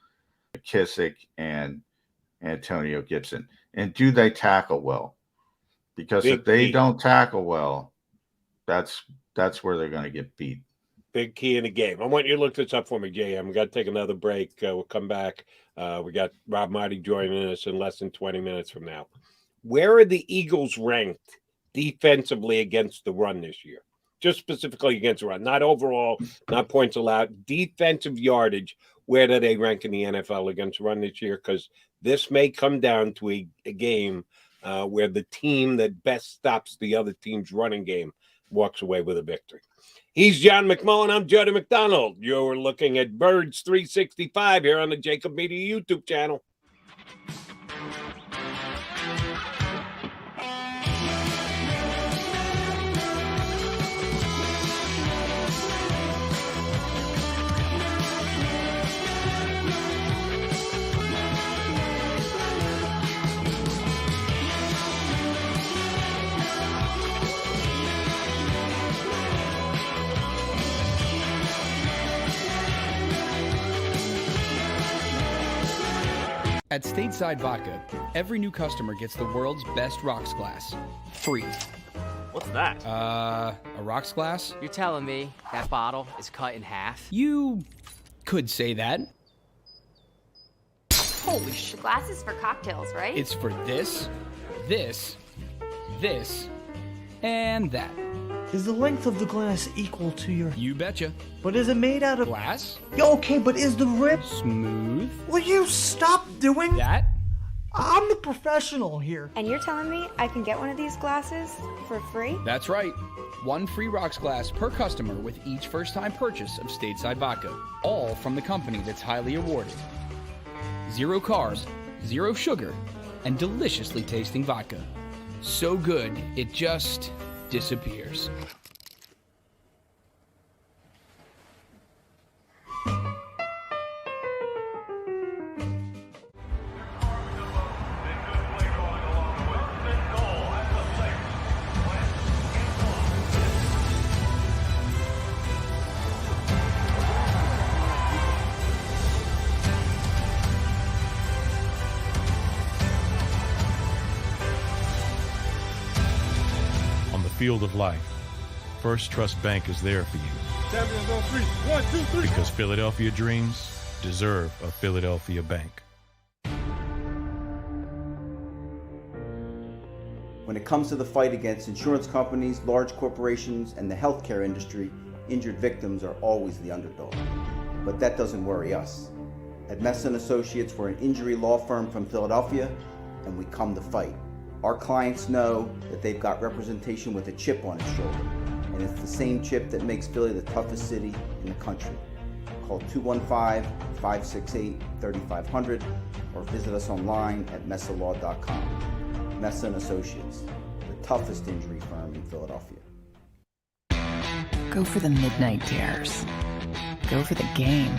McKissick and Antonio Gibson, and do they tackle well? Because if they don't tackle well, that's where they're going to get beat. Big key in the game. I want you to look this up for me, JM. We got to take another break. We'll come back. We got Rob Maaddi joining us in less than 20 minutes from now. Where are the Eagles ranked defensively against the run this year? Just specifically against the run. Not overall, not points allowed. Defensive yardage, where do they rank in the NFL against the run this year? Because this may come down to a game where the team that best stops the other team's running game walks away with a victory. He's John McMullen. I'm Jody McDonald. You're looking at Birds 365 here on the JAKIB Media YouTube channel. At Stateside Vodka, every new customer gets the world's best rocks glass, free. What's that? A rocks glass? You're telling me that bottle is cut in half? You could say that. Holy shit. The glass is for cocktails, right? It's for this, and that. Is the length of the glass equal to your... You betcha. But is it made out of... Glass? Yeah, okay, but is the rip... Smooth? Will you stop doing... That? I'm the professional here. And you're telling me I can get one of these glasses for free? That's right. One free rocks glass per customer with each first-time purchase of Stateside Vodka. All from the company that's highly awarded. 0 carbs, 0 sugar, and deliciously tasting vodka. So good, it just disappears. Field of life, First Trust Bank is there for you. Champions on 3. 1, 2, 3. Because Philadelphia dreams deserve a Philadelphia bank. When it comes to the fight against insurance companies, large corporations, and the healthcare industry, injured victims are always the underdog. But that doesn't worry us. At Messa & Associates, we're an injury law firm from Philadelphia, and we come to fight. Our clients know that they've got representation with a chip on its shoulder, and it's the same chip that makes Philly the toughest city in the country. Call 215-568-3500 or visit us online at messalaw.com. Messa & Associates, the toughest injury firm in Philadelphia. Go for the midnight dares. Go for the game.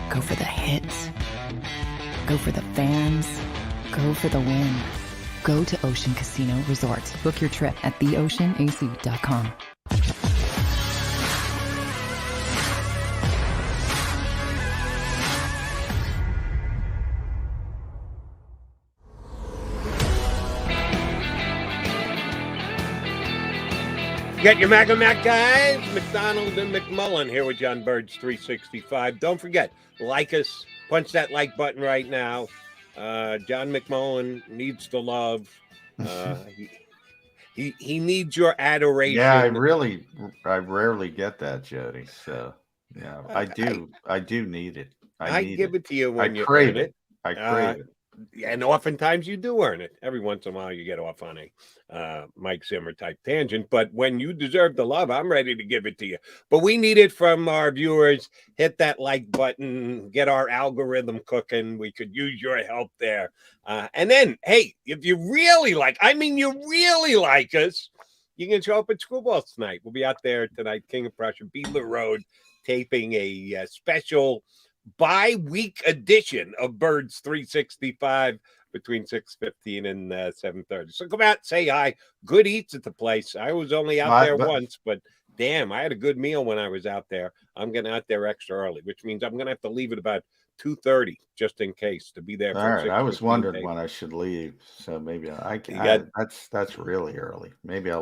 Go for the hits. Go for the fans. Go for the win. Go to Ocean Casino Resort. Book your trip at theoceanac.com. Get your Mac and Mac guys, McDonald and McMullen here with John Birds 365. Don't forget, like us, punch that like button right now. John McMullen needs the love. He needs your adoration. Yeah, I rarely get that, Jody. So yeah, I do need it. I give it to you when you crave earn it. I crave it. And oftentimes you do earn it. Every once in a while you get off on a Mike Zimmer type tangent. But when you deserve the love, I'm ready to give it to you. But we need it from our viewers. Hit that like button. Get our algorithm cooking. We could use your help there. And then, hey, if you really like us, you can show up at Screwballs tonight. We'll be out there tonight, King of Prussia, Beadler Road, taping a special bi-week edition of Birds 365 between 6:15 and 7:30. So come out, say hi. Good eats at the place. I was only out there once, but damn, I had a good meal when I was out there. I'm getting out there extra early, which means I'm going to have to leave at about 2:30 just in case to be there. All right, I was wondering when I should leave, so maybe I can. That's really early. Maybe I'll.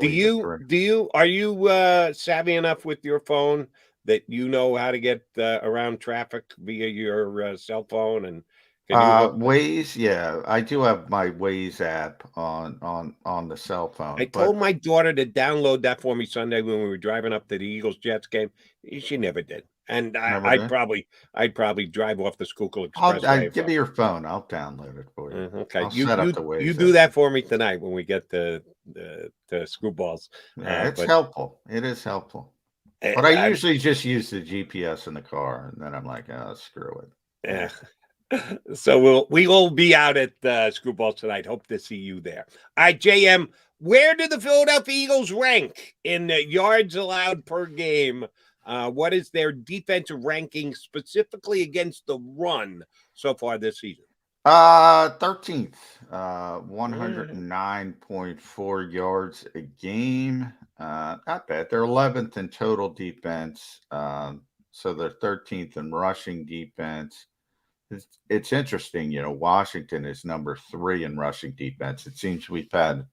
Are you savvy enough with your phone that you know how to get around traffic via your cell phone? And Waze, yeah, I do have my Waze app on the cell phone. I told my daughter to download that for me Sunday when we were driving up to the Eagles-Jets game. She never did, and I'd probably drive off the Schuylkill Expressway. Give me your phone. I'll download it for you. Okay, I'll set up the Waze. You do that for me tonight when we get to Screwballs. Yeah, it's helpful. It is helpful. But I usually just use the GPS in the car, and then I'm like, oh, screw it. Yeah. So we will be out at Screwballs tonight. Hope to see you there. All right, JM, where do the Philadelphia Eagles rank in yards allowed per game? What is their defensive ranking specifically against the run so far this season? 13th, 109.4 yards a game. Not bad. They're 11th in total defense. So they're 13th in rushing defense. It's interesting, Washington is number 3 in rushing defense. It seems we've had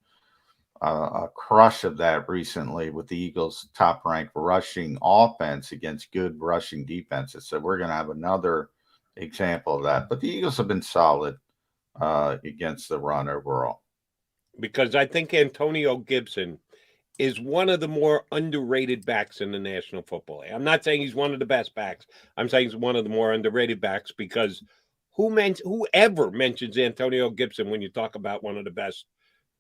a crush of that recently with the Eagles' top-ranked rushing offense against good rushing defenses. So we're going to have another example of that. But the Eagles have been solid against the run overall. Because I think Antonio Gibson is one of the more underrated backs in the National Football League. I'm not saying he's one of the best backs. I'm saying he's one of the more underrated backs because whoever mentions Antonio Gibson when you talk about one of the best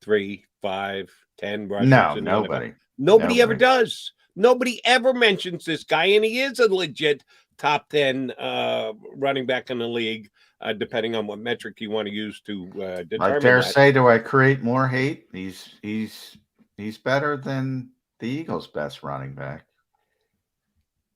3, 5, 10 rushers. No, nobody. Nobody ever does. Nobody ever mentions this guy, and he is a legit top 10 running back in the league, depending on what metric you want to use to determine. I dare say, do I create more hate? He's better than the Eagles' best running back.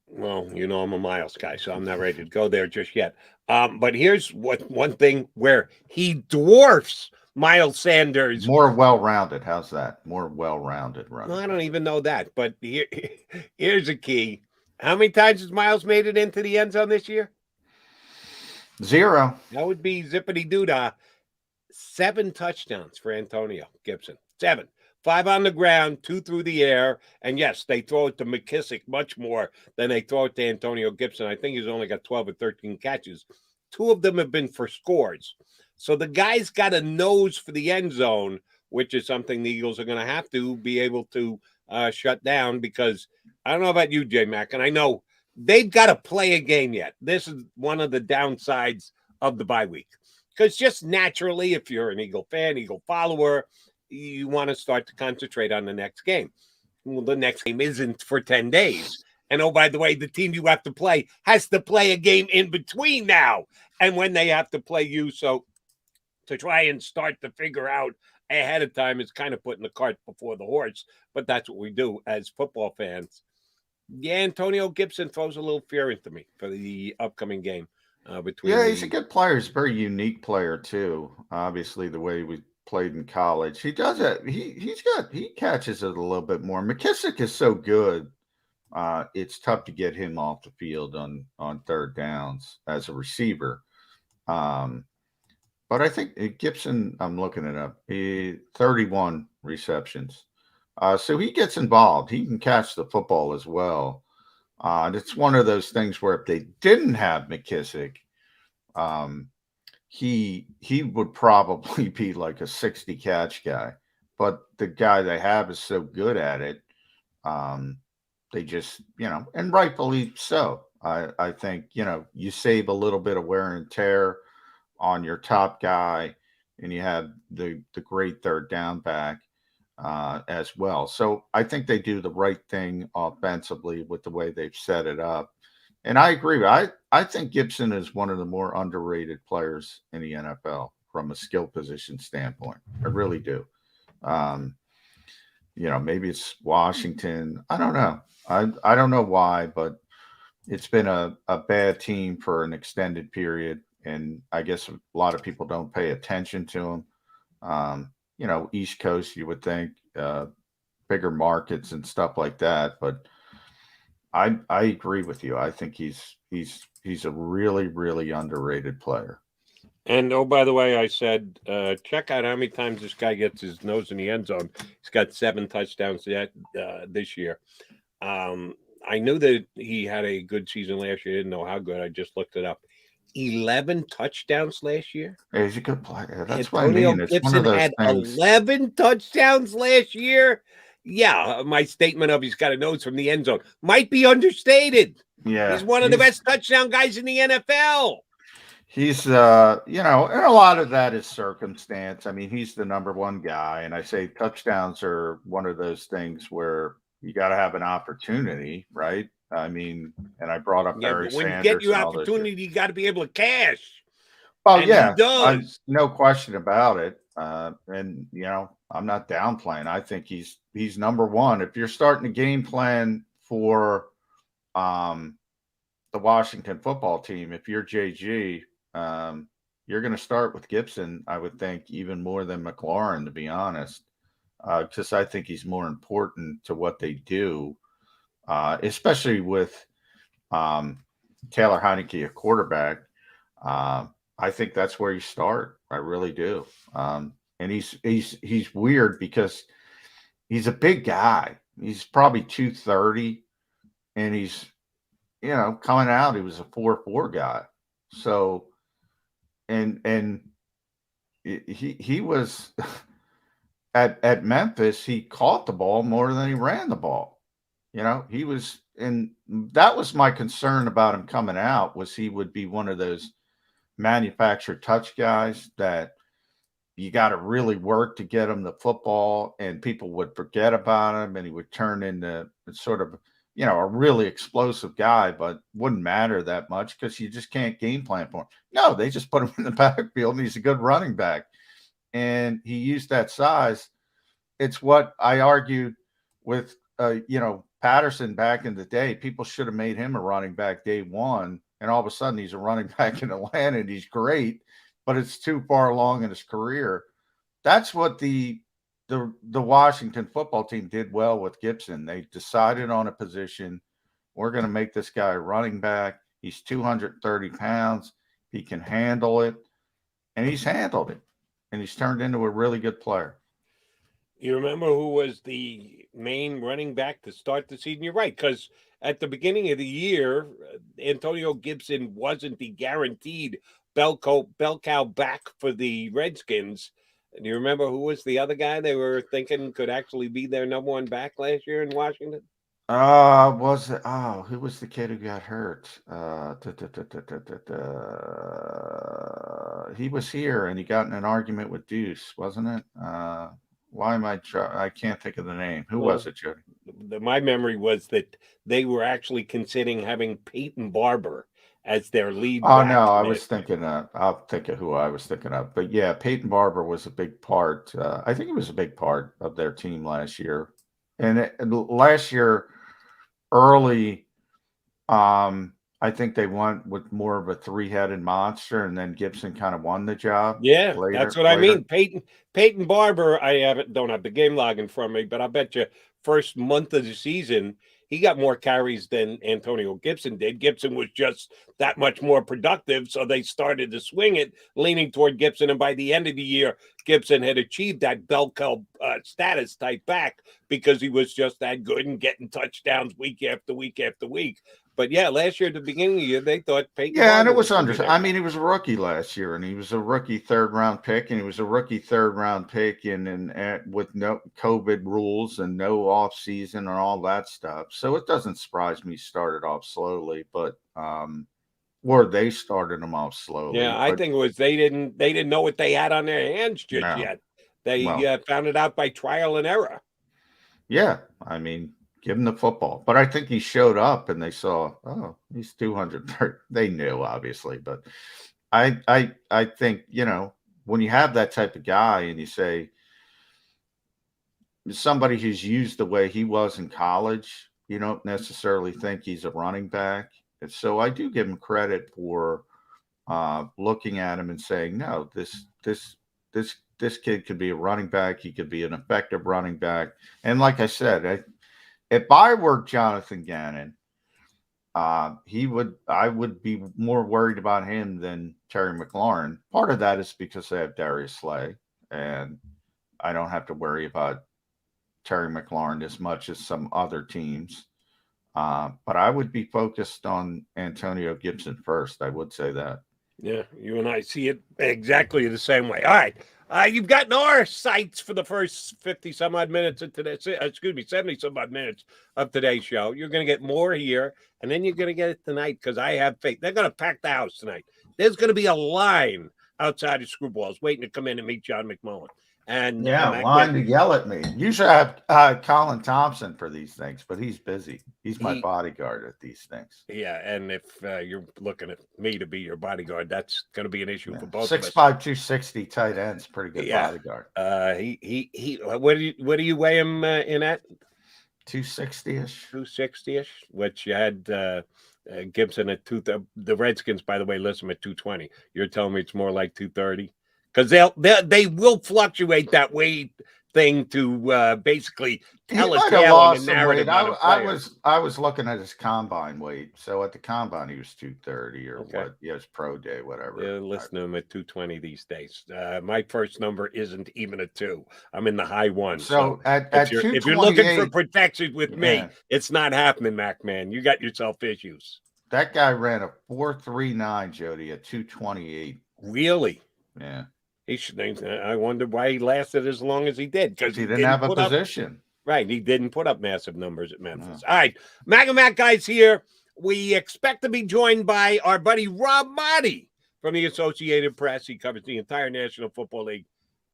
Well, I'm a Miles guy, so I'm not ready to go there just yet. But here's one thing where he dwarfs Miles Sanders. More well-rounded. How's that? More well-rounded running. Well, I don't even know that, but here's a key. How many times has Miles made it into the end zone this year? 0. That would be zippity-doo-dah. 7 touchdowns for Antonio Gibson. 7. 5 on the ground, 2 through the air. And yes, they throw it to McKissick much more than they throw it to Antonio Gibson. I think he's only got 12 or 13 catches. 2 of them have been for scores. So the guy's got a nose for the end zone, which is something the Eagles are going to have to be able to shut down, because I don't know about you, J-Mac, and I know they've got to play a game yet. This is one of the downsides of the bye week, because just naturally, if you're an Eagle fan, Eagle follower, you want to start to concentrate on the next game. Well, the next game isn't for 10 days. And, oh, by the way, the team you have to play has to play a game in between now and when they have to play you. So to try and start to figure out ahead of time is kind of putting the cart before the horse. But that's what we do as football fans. Yeah, Antonio Gibson throws a little fear into me for the upcoming game. He's a good player. He's a very unique player, too. Obviously, the way we played in college. He does it. He catches it a little bit more. McKissick is so good. It's tough to get him off the field on third downs as a receiver. But I think Gibson, I'm looking it up, 31 receptions. So he gets involved. He can catch the football as well. And it's one of those things where if they didn't have McKissick, he would probably be like a 60 catch guy, but the guy they have is so good at it. They just, and rightfully so. I think, you save a little bit of wear and tear on your top guy, and you have the great third down back as well. So I think they do the right thing offensively with the way they've set it up. And I agree. I think Gibson is one of the more underrated players in the NFL from a skill position standpoint. I really do. Maybe it's Washington. I don't know. I don't know why, but it's been a bad team for an extended period. And I guess a lot of people don't pay attention to him. East Coast, you would think, bigger markets and stuff like that. But I agree with you. I think he's a really, really underrated player. And, oh, by the way, I said, check out how many times this guy gets his nose in the end zone. He's got 7 touchdowns this year. I knew that he had a good season last year. I didn't know how good. I just looked it up. 11 touchdowns last year. Yeah, he's a good player. That's Antonio what I mean. It's Gibson one of those had things. 11 touchdowns last year. Yeah, my statement of he's got a nose from the end zone might be understated. Yeah, he's one of the best touchdown guys in the NFL. He's, and a lot of that is circumstance. I mean, he's the number one guy, and I say touchdowns are one of those things where you got to have an opportunity, right? I mean, and I brought up Barry but when Sanders. you get your opportunity, you got to be able to cash. Oh, and yeah, he does. no question about it. And I'm not downplaying. I think he's number one. If you're starting a game plan for the Washington football team, if you're JG, you're going to start with Gibson, I would think, even more than McLaurin, to be honest, because I think he's more important to what they do, especially with Taylor Heineke, a quarterback. I think that's where you start. I really do. And he's weird because he's a big guy. He's probably 230, and he's, coming out, he was a 4.4 guy. So, and he was at Memphis, he caught the ball more than he ran the ball. He was, and that was my concern about him coming out, was he would be one of those manufactured touch guys that you got to really work to get him the football, and people would forget about him, and he would turn into sort of, a really explosive guy, but wouldn't matter that much because you just can't game plan for him. No, they just put him in the backfield, and he's a good running back. And he used that size. It's what I argued with, Patterson back in the day. People should have made him a running back day one, and all of a sudden he's a running back in Atlanta, and he's great, but it's too far along in his career. That's what the Washington football team did well with Gibson. They decided on a position. We're going to make this guy a running back. He's 230 pounds. He can handle it, and he's handled it, and he's turned into a really good player. You remember who was the main running back to start the season? You're right, because at the beginning of the year, Antonio Gibson wasn't the guaranteed bell cow back for the Redskins. And you remember who was the other guy they were thinking could actually be their number one back last year in Washington? Was it? Oh, who was the kid who got hurt? He was here and he got in an argument with Deuce, wasn't it? Why am I can't think of the name. Who was it, Jody? My memory was that they were actually considering having Peyton Barber as their lead. Oh, no, I was thinking I'll think of who I was thinking of. But yeah, Peyton Barber was a big part. I think he was a big part of their team last year. And last year, early, I think they went with more of a three-headed monster, and then Gibson kind of won the job. Yeah, that's what I mean. Peyton Barber, don't have the game log in front of me, but I bet you first month of the season, he got more carries than Antonio Gibson did. Gibson was just that much more productive, so they started to swing it, leaning toward Gibson. And by the end of the year, Gibson had achieved that bell cow status type back because he was just that good and getting touchdowns week after week after week. But yeah, last year at the beginning of the year, they thought Peyton. Yeah, and it was I mean, he was a rookie last year, and he was a rookie third-round pick, and he was a rookie third-round pick, and with no COVID rules and no off season and all that stuff. So it doesn't surprise me he started off slowly, but or they started him off slowly. Yeah, I think it was they didn't know what they had on their hands just yet. They found it out by trial and error. Yeah, I mean, give him the football. But I think he showed up and they saw, oh, he's 230. They knew, obviously. But I think, you know, when you have that type of guy and you say somebody who's used the way he was in college, you don't necessarily think he's a running back. And so I do give him credit for looking at him and saying, no, this kid could be a running back. He could be an effective running back. And like I said, if I were Jonathan Gannon, I would be more worried about him than Terry McLaurin. Part of that is because they have Darius Slay, and I don't have to worry about Terry McLaurin as much as some other teams. But I would be focused on Antonio Gibson first. I would say that. Yeah, you and I see it exactly the same way. All right. You've gotten our sights for the first 50-some-odd minutes of today. 70-some-odd minutes of today's show. You're going to get more here, and then you're going to get it tonight because I have faith. They're going to pack the house tonight. There's going to be a line outside of Screwballs waiting to come in and meet John McMullen. And line to yell at me. Usually I have Colin Thompson for these things, but he's busy. He's my bodyguard at these things. Yeah, and if you're looking at me to be your bodyguard, that's going to''be an issue for both 6'5", of us. 260 tight ends, pretty good bodyguard. What do you weigh him in at? 260-ish. 260-ish, which you had Gibson at the Redskins, by the way, list him at 220. You're telling me it's more like 230? Because they will fluctuate that weight thing to basically tell a tale on the narrative. I was looking at his combine weight. So at the combine he was 230 or what? Yeah, his pro day, whatever. Yeah, listen to him at 220 these days. My first number isn't even a 2. I'm in the high 1. So if you're looking for protection with me, it's not happening, Mac man. You got yourself issues. That guy ran a 4.39, Jody, at 228. Really? Yeah. I wonder why he lasted as long as he did. Because he didn't have a position. Right. He didn't put up massive numbers at Memphis. All right. Mac guys here. We expect to be joined by our buddy Rob Maaddi from the Associated Press. He covers the entire National Football League.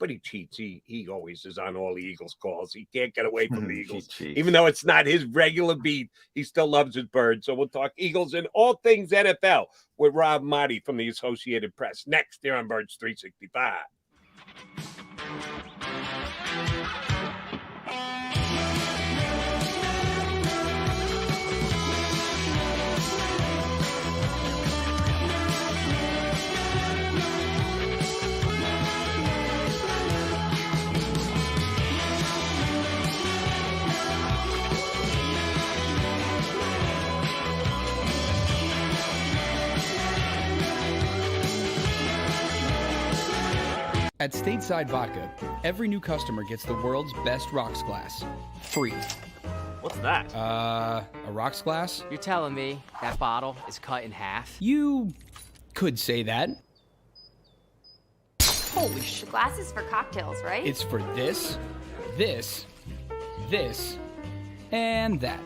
But he cheats. He always is on all the Eagles calls. He can't get away from the Eagles. Even though it's not his regular beat, he still loves his bird. So we'll talk Eagles and all things NFL with Rob Maaddi from the Associated Press. Next here on Birds 365. At Stateside Vodka, every new customer gets the world's best rocks glass. Free. What's that? A rocks glass? You're telling me that bottle is cut in half? You could say that. Holy shit. Glasses for cocktails, right? It's for this, this, and that.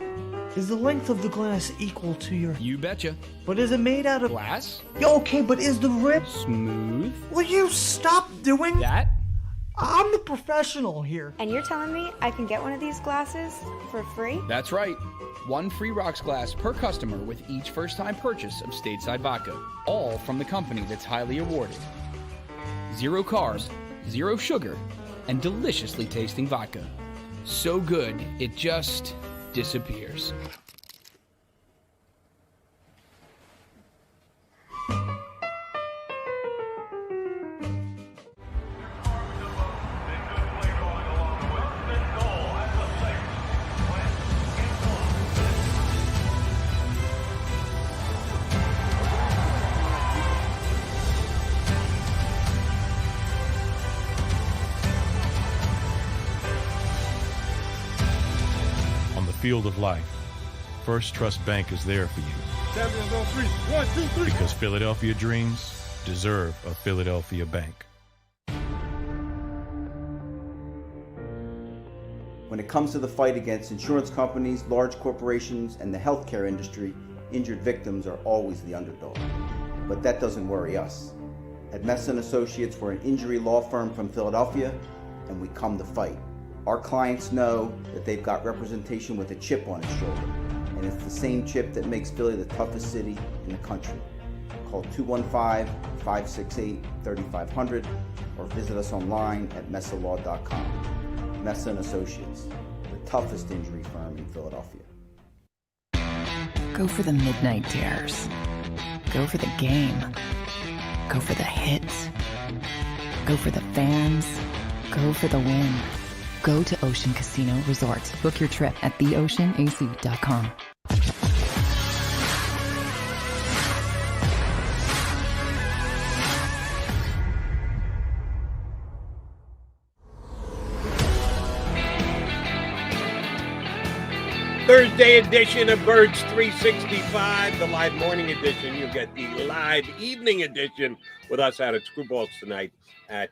Is the length of the glass equal to your... You betcha. But is it made out of... Glass? Yeah, okay, but is the rim... Smooth? Will you stop doing... That? I'm the professional here. And you're telling me I can get one of these glasses for free? That's right. One free rocks glass per customer with each first-time purchase of Stateside Vodka. All from the company that's highly awarded. 0 carbs, 0 sugar, and deliciously tasting vodka. So good, it just disappears. Field of life, First Trust Bank is there for you. Champions on 3. 1, 2, 3. Because Philadelphia dreams deserve a Philadelphia bank. When it comes to the fight against insurance companies, large corporations, and the healthcare industry, injured victims are always the underdog. But that doesn't worry us. At Messa & Associates, we're an injury law firm from Philadelphia, and we come to fight. Our clients know that they've got representation with a chip on its shoulder, and it's the same chip that makes Philly the toughest city in the country. Call 215-568-3500 or visit us online at messalaw.com. Messa & Associates, the toughest injury firm in Philadelphia. Go for the midnight dares. Go for the game. Go for the hits. Go for the fans. Go for the win. Go to Ocean Casino Resort. Book your trip at theoceanac.com. Thursday edition of Birds 365, the live morning edition. You get the live evening edition with us out at Screwballs tonight at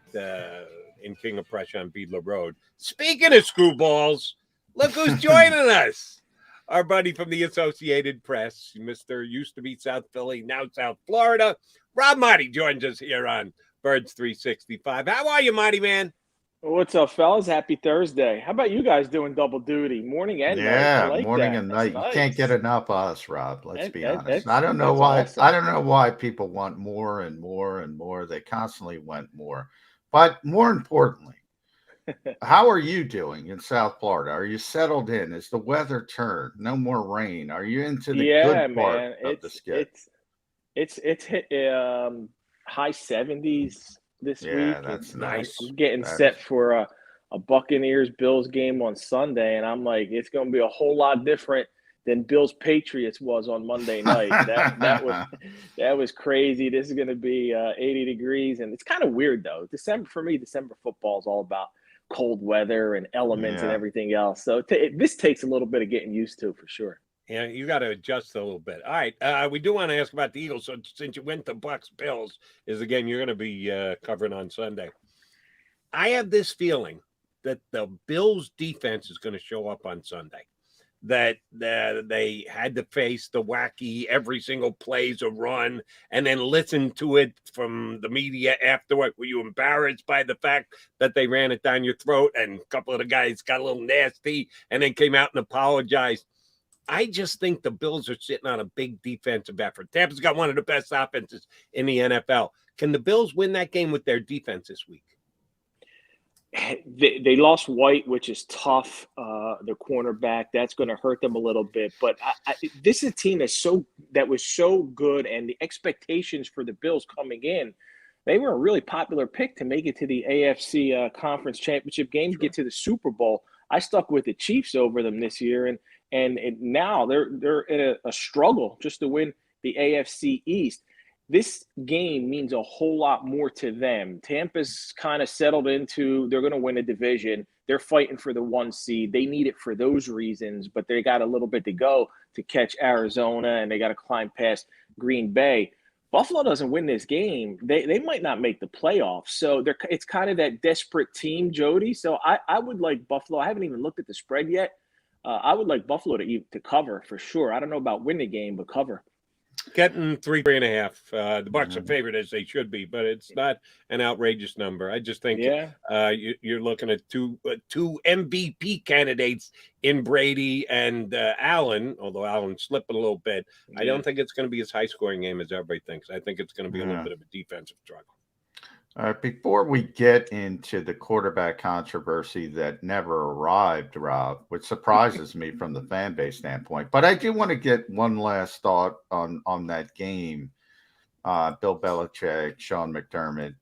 in King of Prussia on Beadler Road. Speaking of Screwballs, look who's joining us. Our buddy from the Associated Press, Mr. Used to be South Philly, now South Florida. Rob Maaddi joins us here on Birds 365. How are you, Maaddi, man? What's up, fellas? Happy Thursday. How about you guys doing double duty, morning and night? Yeah, I like morning that. and That's night. nice. You can't get enough of us, Rob. Let's be honest. that's I don't know why. awesome. I don't know why people want more and more and more. They constantly want more. But more importantly, how are you doing in South Florida? Are you settled in? Is the weather turned? No more rain. Are you into the good part of the skit? It's hit high 70s this week. Yeah, that's nice. I'm getting set for a Buccaneers Bills game on Sunday, and I'm like, it's going to be a whole lot different than Bills Patriots was on Monday night. That was crazy. This is going to be 80 degrees, and it's kind of weird though. December football is all about cold weather and elements and everything else. So this takes a little bit of getting used to for sure. Yeah, you got to adjust a little bit. All right, we do want to ask about the Eagles. So since you went to Bucs Bills, is the game you're going to be covering on Sunday. I have this feeling that the Bills defense is going to show up on Sunday. That they had to face the wacky every single play's a run and then listen to it from the media afterward. Were you embarrassed by the fact that they ran it down your throat and a couple of the guys got a little nasty and then came out and apologized? I just think the Bills are sitting on a big defensive effort. Tampa's got one of the best offenses in the NFL. Can the Bills win that game with their defense this week? They lost White, which is tough. The cornerback, that's going to hurt them a little bit. But this is a team that was so good, and the expectations for the Bills coming in, they were a really popular pick to make it to the AFC Conference Championship game, get to the Super Bowl. I stuck with the Chiefs over them this year, and now they're in a struggle just to win the AFC East. this game means a whole lot more to them. Tampa's kind of settled into they're going to win a division. They're fighting for the 1 seed. They need it for those reasons, but they got a little bit to go to catch Arizona, and they got to climb past Green Bay. Buffalo doesn't win this game, they might not make the playoffs. So it's kind of that desperate team, Jody. So I would like Buffalo. I haven't even looked at the spread yet. I would like Buffalo to cover for sure. I don't know about win the game, but cover. Getting 3.5. The Bucs are favored as they should be, but it's not an outrageous number. I just think you're looking at two MVP candidates in Brady and Allen, although Allen slipping a little bit. I don't think it's going to be as high-scoring game as everybody thinks. I think it's going to be a little bit of a defensive struggle. Before we get into the quarterback controversy that never arrived, Rob, which surprises me from the fan base standpoint, but I do want to get one last thought on that game. Bill Belichick, Sean McDermott.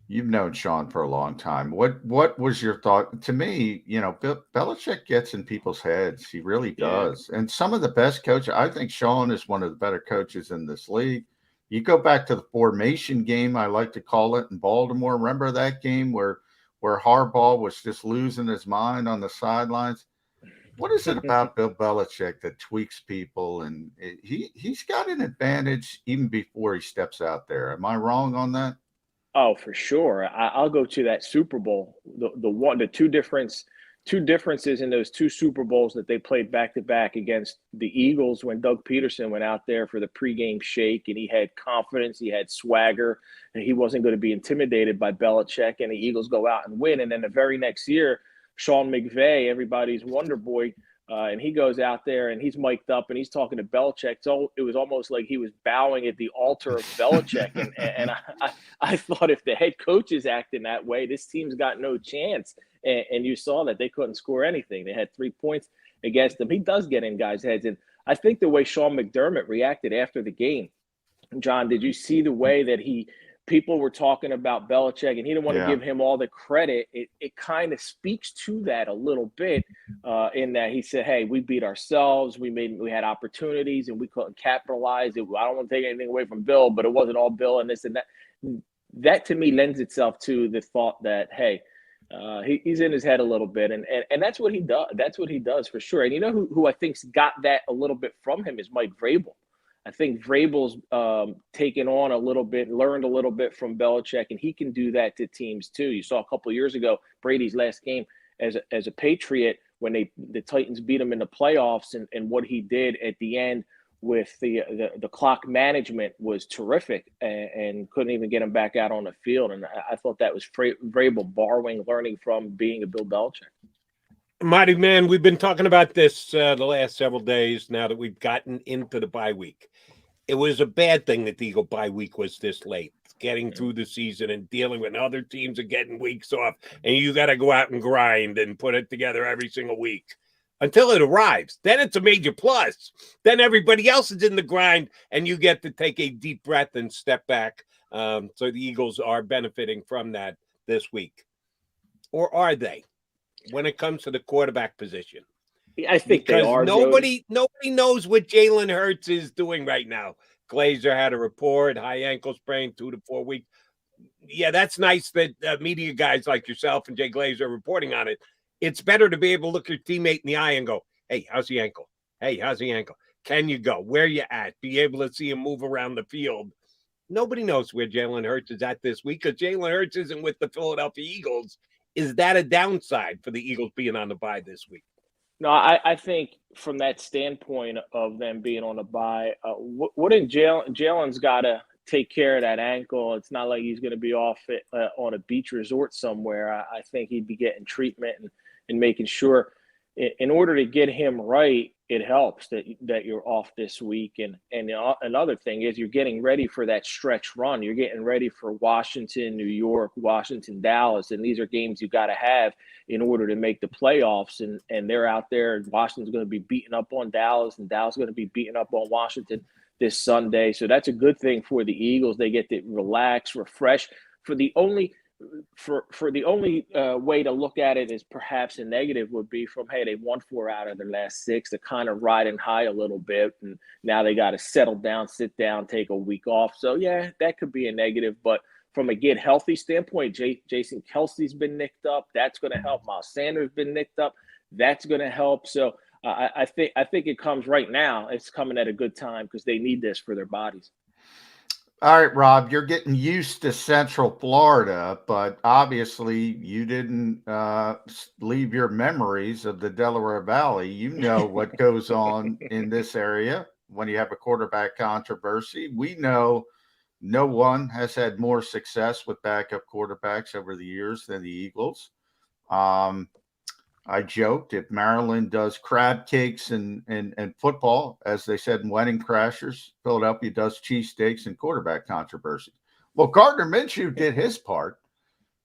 You've known Sean for a long time. What was your thought? To me, Belichick gets in people's heads. He really does. And some of the best coaches, I think Sean is one of the better coaches in this league. You go back to the formation game, I like to call it, in Baltimore. Remember that game where Harbaugh was just losing his mind on the sidelines? What is it about Bill Belichick that tweaks people? And he's got an advantage even before he steps out there. Am I wrong on that? Oh, for sure. I'll go to that Super Bowl. The two differences in those two Super Bowls that they played back-to-back against the Eagles when Doug Peterson went out there for the pregame shake, and he had confidence, he had swagger, and he wasn't going to be intimidated by Belichick, and the Eagles go out and win. And then the very next year, Sean McVay, everybody's wonder boy, and he goes out there and he's mic'd up and he's talking to Belichick. So it was almost like he was bowing at the altar of Belichick. And I thought if the head coach is acting that way, this team's got no chance. And you saw that they couldn't score anything. They had 3 points against them. He does get in guys' heads. And I think the way Sean McDermott reacted after the game, John, did you see the way that people were talking about Belichick and he didn't want to give him all the credit? It kind of speaks to that a little bit in that he said, hey, we beat ourselves. We had opportunities and we couldn't capitalize. I don't want to take anything away from Bill, but it wasn't all Bill and this and that. That to me lends itself to the thought that, hey, he's in his head a little bit, and that's what he does. That's what he does for sure. And you know who I think's got that a little bit from him is Mike Vrabel. I think Vrabel's taken on a little bit, learned a little bit from Belichick, and he can do that to teams too. You saw a couple of years ago Brady's last game as a Patriot when the Titans beat him in the playoffs, and what he did at the end with the clock management was terrific, and couldn't even get him back out on the field. And I thought that was Vrabel learning from being a Bill Belichick. Maaddi, man, we've been talking about this the last several days now that we've gotten into the bye week. It was a bad thing that the Eagle bye week was this late, getting through the season and dealing with other teams are getting weeks off, and you got to go out and grind and put it together every single week until it arrives. Then it's a major plus. Then everybody else is in the grind, and you get to take a deep breath and step back. So the Eagles are benefiting from that this week. Or are they? When it comes to the quarterback position, I think they are. Nobody knows what Jalen Hurts is doing right now. Glazer had a report, high ankle sprain, 2 to 4 weeks. Yeah, that's nice that media guys like yourself and Jay Glazer are reporting on it. It's better to be able to look your teammate in the eye and go, hey, how's the ankle? Hey, how's the ankle? Can you go? Where you at? Be able to see him move around the field. Nobody knows where Jalen Hurts is at this week because Jalen Hurts isn't with the Philadelphia Eagles. Is that a downside for the Eagles being on the bye this week? No, I think from that standpoint of them being on the bye, wouldn't Jalen's got to take care of that ankle? It's not like he's going to be off on a beach resort somewhere. I think he'd be getting treatment and making sure. In order to get him right, it helps that you're off this week. And another thing is you're getting ready for that stretch run. You're getting ready for Washington, New York, Washington, Dallas. And these are games you got to have in order to make the playoffs. And they're out there. And Washington's going to be beating up on Dallas, and Dallas is going to be beating up on Washington this Sunday. So that's a good thing for the Eagles. They get to relax, refresh. For the only for the only way to look at it is perhaps a negative would be from, hey, they won 4 out of their last 6. They're kind of riding high a little bit, and now they got to settle down, sit down, take a week off. So, yeah, that could be a negative. But from a get healthy standpoint, Jason Kelsey's been nicked up. That's going to help. Miles Sanders been nicked up. That's going to help. So I think it comes right now. It's coming at a good time because they need this for their bodies. All right, Rob, you're getting used to Central Florida, but obviously you didn't leave your memories of the Delaware Valley. You know what goes on in this area when you have a quarterback controversy. We know no one has had more success with backup quarterbacks over the years than the Eagles. I joked, if Maryland does crab cakes and football, as they said in Wedding Crashers, Philadelphia does cheesesteaks and quarterback controversy. Well, Gardner Minshew did his part.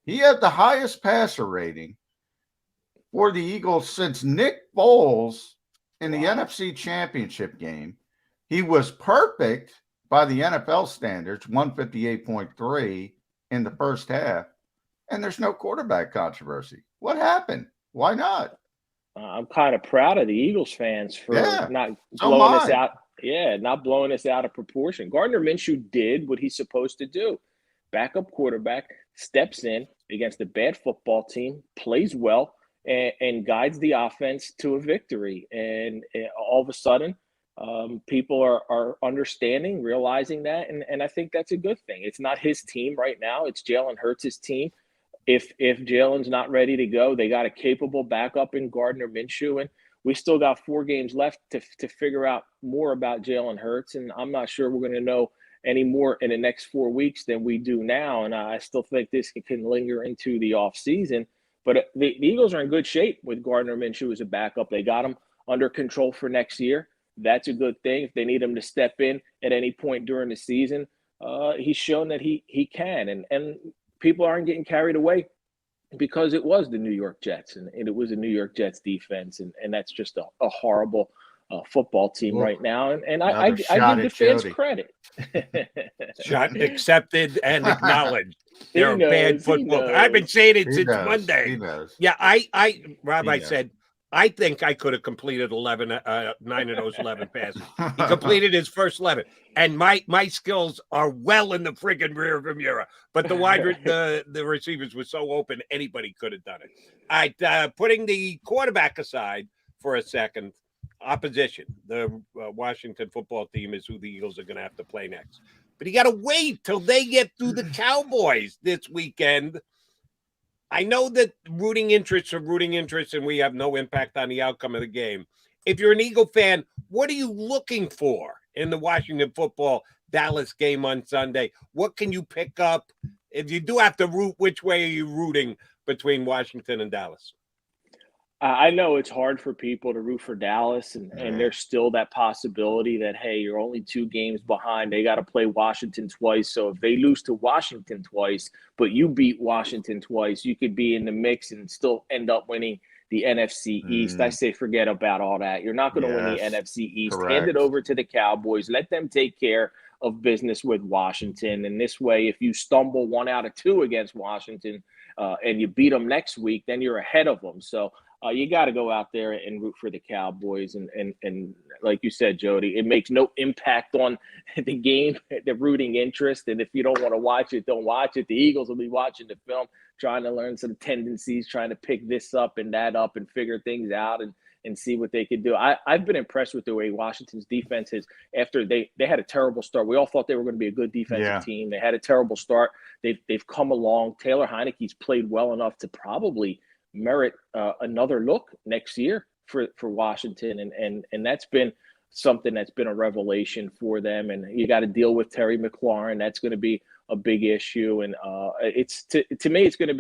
He had the highest passer rating for the Eagles since Nick Foles in the NFC Championship game. He was perfect by the NFL standards, 158.3 in the first half, and there's no quarterback controversy. What happened? Why not? I'm kind of proud of the Eagles fans for not so blowing this out. Yeah, not blowing this out of proportion. Gardner Minshew did what he's supposed to do. Backup quarterback, steps in against a bad football team, plays well, and guides the offense to a victory. And all of a sudden, people are understanding, realizing that, and I think that's a good thing. It's not his team right now. It's Jalen Hurts' team. If Jalen's not ready to go, they got a capable backup in Gardner Minshew, and we still got 4 games left to figure out more about Jalen Hurts, and I'm not sure we're going to know any more in the next 4 weeks than we do now, and I still think this can linger into the offseason. But the Eagles are in good shape with Gardner Minshew as a backup. They got him under control for next year. That's a good thing. If they need him to step in at any point during the season, he's shown that he can, and people aren't getting carried away because it was the New York Jets and it was a New York Jets defense. And that's just a horrible football team right now. And I give the fans credit. Shot accepted and acknowleded. They're a bad football. I've been saying it since Monday. Yeah, I said, I think I could have completed 9 of those 11 passes. He completed his first 11. And my skills are well in the friggin' rearview mirror. But the receivers were so open, anybody could have done it. Putting the quarterback aside for a second, opposition. The Washington football team is who the Eagles are going to have to play next. But you got to wait till they get through the Cowboys this weekend. I know that rooting interests are rooting interests, and we have no impact on the outcome of the game. If you're an Eagle fan, what are you looking for in the Washington football Dallas game on Sunday? What can you pick up? If you do have to root, which way are you rooting between Washington and Dallas? I know it's hard for people to root for Dallas, and there's still that possibility that, hey, you're only 2 games behind. They got to play Washington twice. So if they lose to Washington twice, but you beat Washington twice, you could be in the mix and still end up winning the NFC East. I say forget about all that. You're not going to win the NFC East. Correct. Hand it over to the Cowboys. Let them take care of business with Washington. And this way, if you stumble 1 out of 2 against Washington and you beat them next week, then you're ahead of them. So you got to go out there and root for the Cowboys. And like you said, Jody, it makes no impact on the game, the rooting interest. And if you don't want to watch it, don't watch it. The Eagles will be watching the film, trying to learn some tendencies, trying to pick this up and that up and figure things out and see what they could do. I've been impressed with the way Washington's defense is. After they had a terrible start. We all thought they were going to be a good defensive team. They had a terrible start. They've come along. Taylor Heineke's played well enough to probably merit another look next year for Washington, and that's been something that's been a revelation for them. And you got to deal with Terry McLaurin. That's going to be a big issue, and it's to me it's going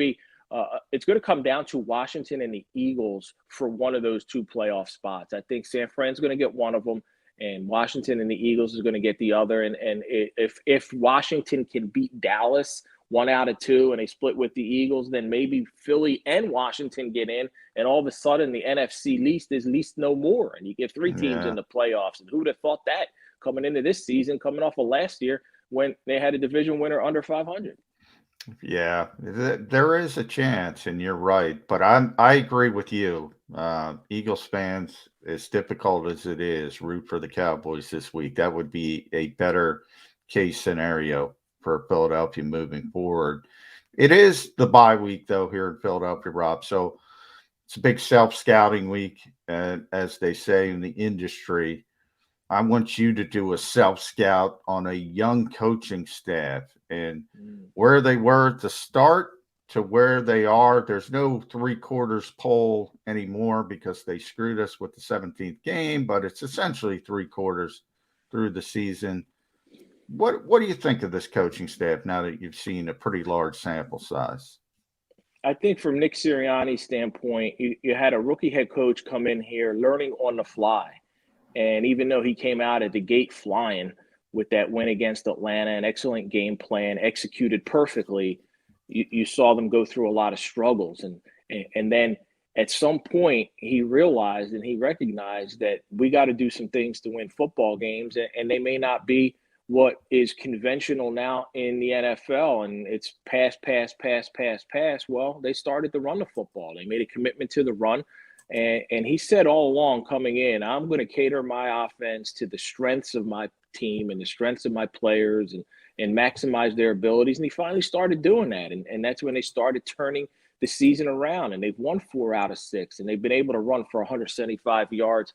to come down to Washington and the Eagles for one of those 2 playoff spots. I think San Fran's going to get one of them, and Washington and the Eagles is going to get the other. And if Washington can beat Dallas 1 out of 2 and they split with the Eagles, then maybe Philly and Washington get in, and all of a sudden the NFC least is least no more, and you get 3 teams in the playoffs. And who would have thought that coming into this season, coming off of last year when they had a division winner under 500? Yeah, there is a chance, and you're right. But I agree with you. Eagles fans, as difficult as it is, root for the Cowboys this week. That would be a better case scenario for Philadelphia moving forward. It is the bye week, though, here in Philadelphia, Rob. So it's a big self-scouting week, as they say in the industry. I want you to do a self-scout on a young coaching staff and where they were at the start to where they are. There's no three-quarters poll anymore because they screwed us with the 17th game, but it's essentially three-quarters through the season. What do you think of this coaching staff now that you've seen a pretty large sample size? I think from Nick Sirianni's standpoint, you had a rookie head coach come in here learning on the fly. And even though he came out at the gate flying with that win against Atlanta, an excellent game plan, executed perfectly, you saw them go through a lot of struggles. And then at some point, he realized and he recognized that we got to do some things to win football games, and they may not be what is conventional now in the NFL, and it's pass, pass, pass, pass, pass. Well, they started to run the football. They made a commitment to the run. And he said all along coming in, I'm going to cater my offense to the strengths of my team and the strengths of my players and maximize their abilities. And he finally started doing that. And that's when they started turning the season around. And they've won 4 out of 6. And they've been able to run for 175 yards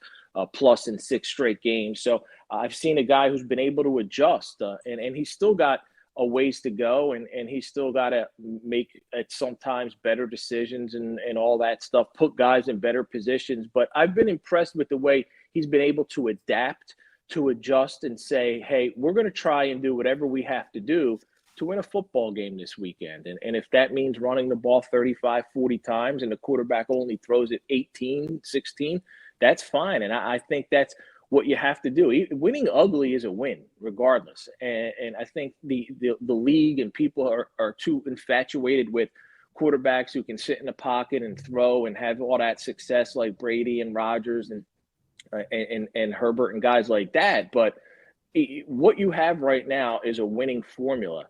plus in 6 straight games. So I've seen a guy who's been able to adjust. And he's still got a ways to go, and he's still got to make sometimes better decisions and all that stuff, put guys in better positions. But I've been impressed with the way he's been able to adapt, to adjust and say, hey, we're going to try and do whatever we have to do to win a football game this weekend. And if that means running the ball 35, 40 times and the quarterback only throws it 18, 16, that's fine. And I think that's what you have to do. Winning ugly is a win, regardless. And I think the league and people are too infatuated with quarterbacks who can sit in the pocket and throw and have all that success like Brady and Rodgers and Herbert and guys like that. But what you have right now is a winning formula.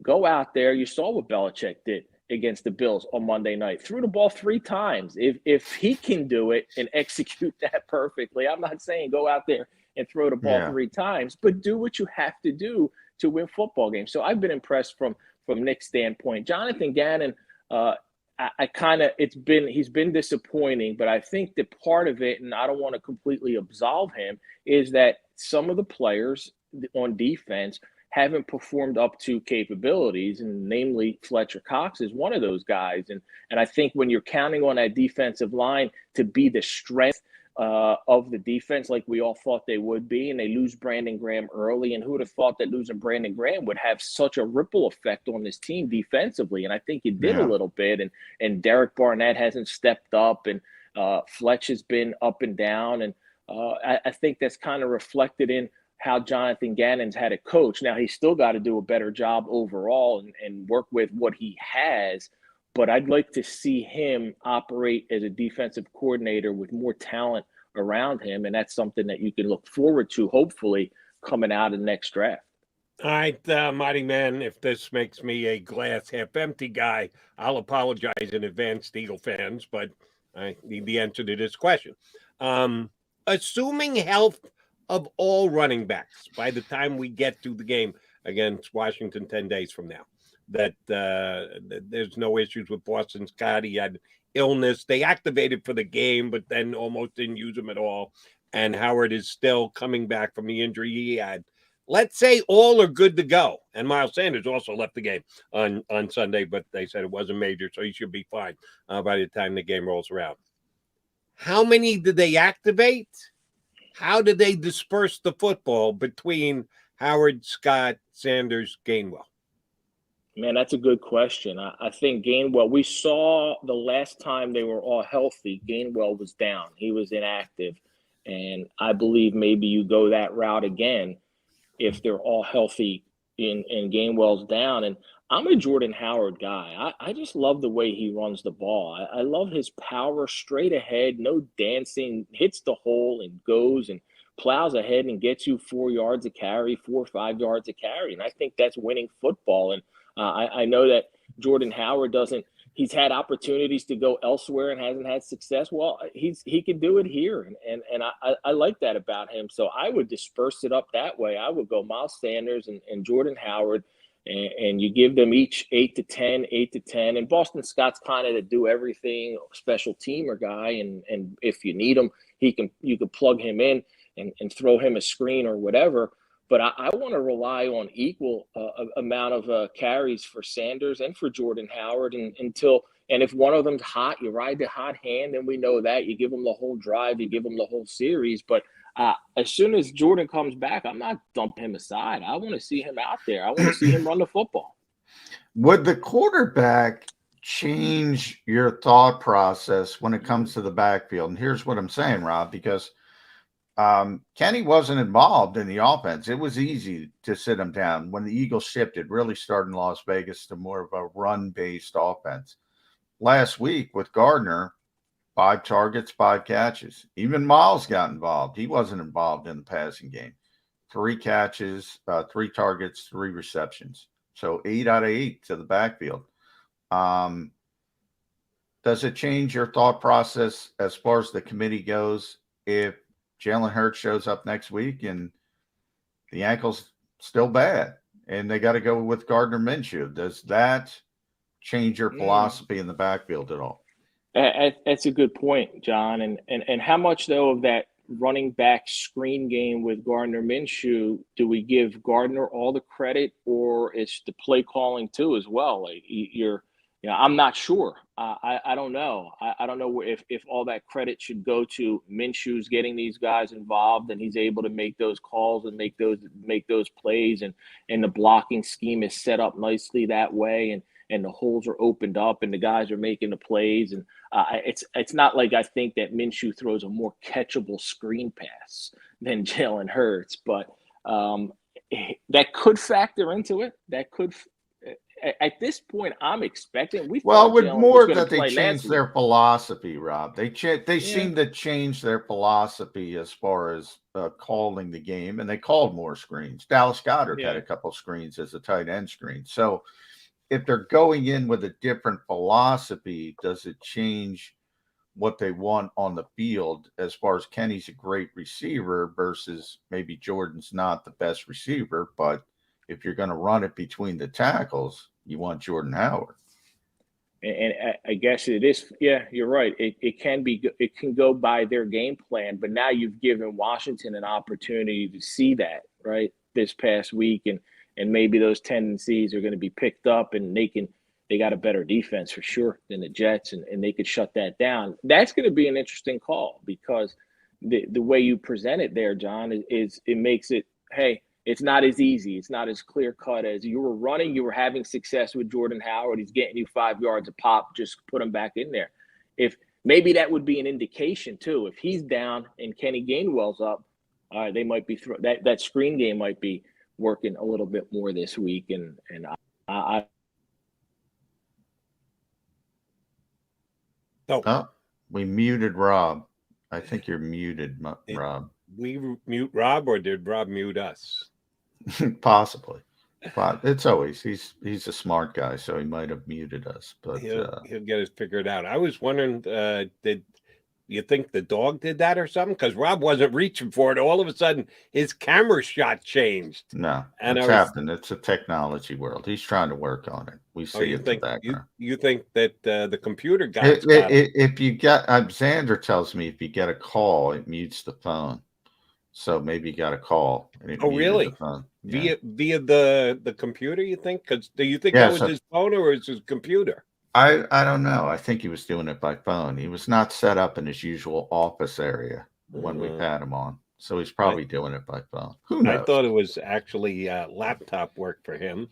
Go out there. You saw what Belichick did against the Bills on Monday night. Threw the ball 3 times. If he can do it and execute that perfectly, I'm not saying go out there and throw the ball 3 times, but do what you have to do to win football games. So I've been impressed from Nick's standpoint. Jonathan Gannon, he's been disappointing, but I think that part of it, and I don't want to completely absolve him, is that some of the players on defense haven't performed up to capabilities, and namely Fletcher Cox is one of those guys. And I think when you're counting on that defensive line to be the strength of the defense, like we all thought they would be, and they lose Brandon Graham early, and who would have thought that losing Brandon Graham would have such a ripple effect on this team defensively? And I think it did a little bit. And Derek Barnett hasn't stepped up, and Fletch has been up and down. And I think that's kind of reflected in how Jonathan Gannon's had a coach. Now, he's still got to do a better job overall and work with what he has, but I'd like to see him operate as a defensive coordinator with more talent around him, and that's something that you can look forward to, hopefully, coming out of the next draft. All right, Mighty Man, if this makes me a glass half empty guy, I'll apologize in advance to Eagle fans, but I need the answer to this question. Assuming health of all running backs by the time we get to the game against Washington 10 days from now, that there's no issues with Boston Scott. He had illness. They activated for the game, but then almost didn't use him at all. And Howard is still coming back from the injury he had. Let's say all are good to go. And Miles Sanders also left the game on Sunday, but they said it wasn't major, so he should be fine by the time the game rolls around. How many did they activate? How did they disperse the football between Howard, Scott, Sanders, Gainwell? Man, that's a good question. I think Gainwell, we saw the last time they were all healthy, Gainwell was down. He was inactive. And I believe maybe you go that route again if they're all healthy and Gainwell's down. And I'm a Jordan Howard guy. I just love the way he runs the ball. I love his power, straight ahead, no dancing, hits the hole and goes and plows ahead and gets you 4 yards a carry, 4 or 5 yards a carry. And I think that's winning football. And I know that Jordan Howard doesn't. He's had opportunities to go elsewhere and hasn't had success. Well, he can do it here, and I like that about him. So I would disperse it up that way. I would go Miles Sanders and Jordan Howard, and you give them each 8 to 10, 8 to 10. And Boston Scott's kind of a do everything special teamer guy, and if you need him, you can plug him in and throw him a screen or whatever. But I want to rely on equal amount of carries for Sanders and for Jordan Howard and if one of them's hot, you ride the hot hand, and we know that. You give them the whole drive, you give them the whole series. But as soon as Jordan comes back, I'm not dumping him aside. I want to see him out there. I want to see him run the football. Would the quarterback change your thought process when it comes to the backfield? And here's what I'm saying, Rob, because Kenny wasn't involved in the offense. It was easy to sit him down when the Eagles shifted, really starting Las Vegas to more of a run-based offense. Last week with Gardner, 5 targets, 5 catches. Even Miles got involved. He wasn't involved in the passing game. 3 catches, 3 targets, 3 receptions. So 8 out of 8 to the backfield. Does it change your thought process as far as the committee goes if Jalen Hurts shows up next week and the ankle's still bad and they got to go with Gardner Minshew? Does that change your philosophy in the backfield at all? That's a good point, John. And how much, though, of that running back screen game with Gardner Minshew do we give Gardner all the credit, or it's the play calling too as well? Like I'm not sure. I don't know. I don't know if all that credit should go to Minshew's getting these guys involved and he's able to make those calls and make those plays, and the blocking scheme is set up nicely that way, and the holes are opened up and the guys are making the plays. And it's not like I think that Minshew throws a more catchable screen pass than Jalen Hurts, but that could factor into it. That could. At this point, I'm expecting. With more that they changed their philosophy, Rob. They seem to change their philosophy as far as calling the game, and they called more screens. Dallas Goedert had a couple screens as a tight end screen. So if they're going in with a different philosophy, does it change what they want on the field as far as Kenny's a great receiver versus maybe Jordan's not the best receiver, but if you're going to run it between the tackles, you want Jordan Howard. And I guess it is. Yeah, you're right. It can go by their game plan, but now you've given Washington an opportunity to see that, right, this past week, and maybe those tendencies are going to be picked up, and they got a better defense for sure than the Jets, and they could shut that down. That's going to be an interesting call, because the way you present it there, John, is it makes it, hey, it's not as easy. It's not as clear cut as you were running. You were having success with Jordan Howard. He's getting you 5 yards a pop. Just put him back in there. If maybe that would be an indication too. If he's down and Kenny Gainwell's up, all right, they might be that screen game might be working a little bit more this week. And we muted Rob. I think you're muted, Rob. We mute Rob, or did Rob mute us? Possibly, but it's always he's a smart guy, so he might have muted us. But he'll get it figured out. I was wondering, did you think the dog did that or something? Because Rob wasn't reaching for it. All of a sudden, his camera shot changed. No, it's happening. It's a technology world. He's trying to work on it. We see it in the background. You think that the computer got if you get Xander tells me if you get a call, it mutes the phone. So maybe you got a call. Oh, really? Yeah. Via the computer, you think? Because do you think that was his phone or was his computer? I don't know. I think he was doing it by phone. He was not set up in his usual office area when we've had him on. So he's probably doing it by phone. Who knows? I thought it was actually laptop work for him.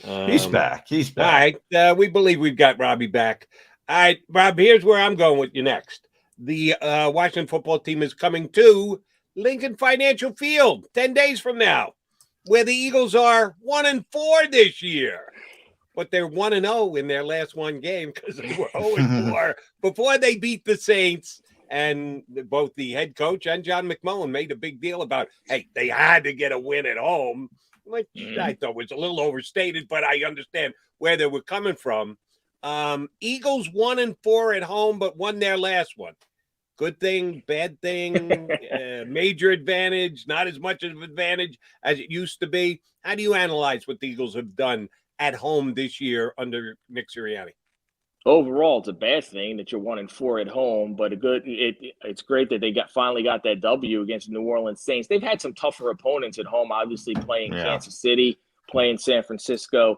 He's back. He's back. All right. We believe we've got Robbie back. All right, Rob, here's where I'm going with you next. The Washington football team is coming to Lincoln Financial Field 10 days from now, where the Eagles are 1-4 this year. But they're 1-0 in their last one game because they were 0-4 before they beat the Saints. And both the head coach and John McMullen made a big deal about, hey, they had to get a win at home. which I thought was a little overstated, but I understand where they were coming from. Eagles 1-4 at home, but won their last one. Good thing, bad thing, major advantage, not as much of an advantage as it used to be. How do you analyze what the Eagles have done at home this year under Nick Sirianni? Overall, it's a bad thing that you're 1-4 at home, but it's great that they finally got that W against the New Orleans Saints. They've had some tougher opponents at home, obviously playing Kansas City, playing San Francisco,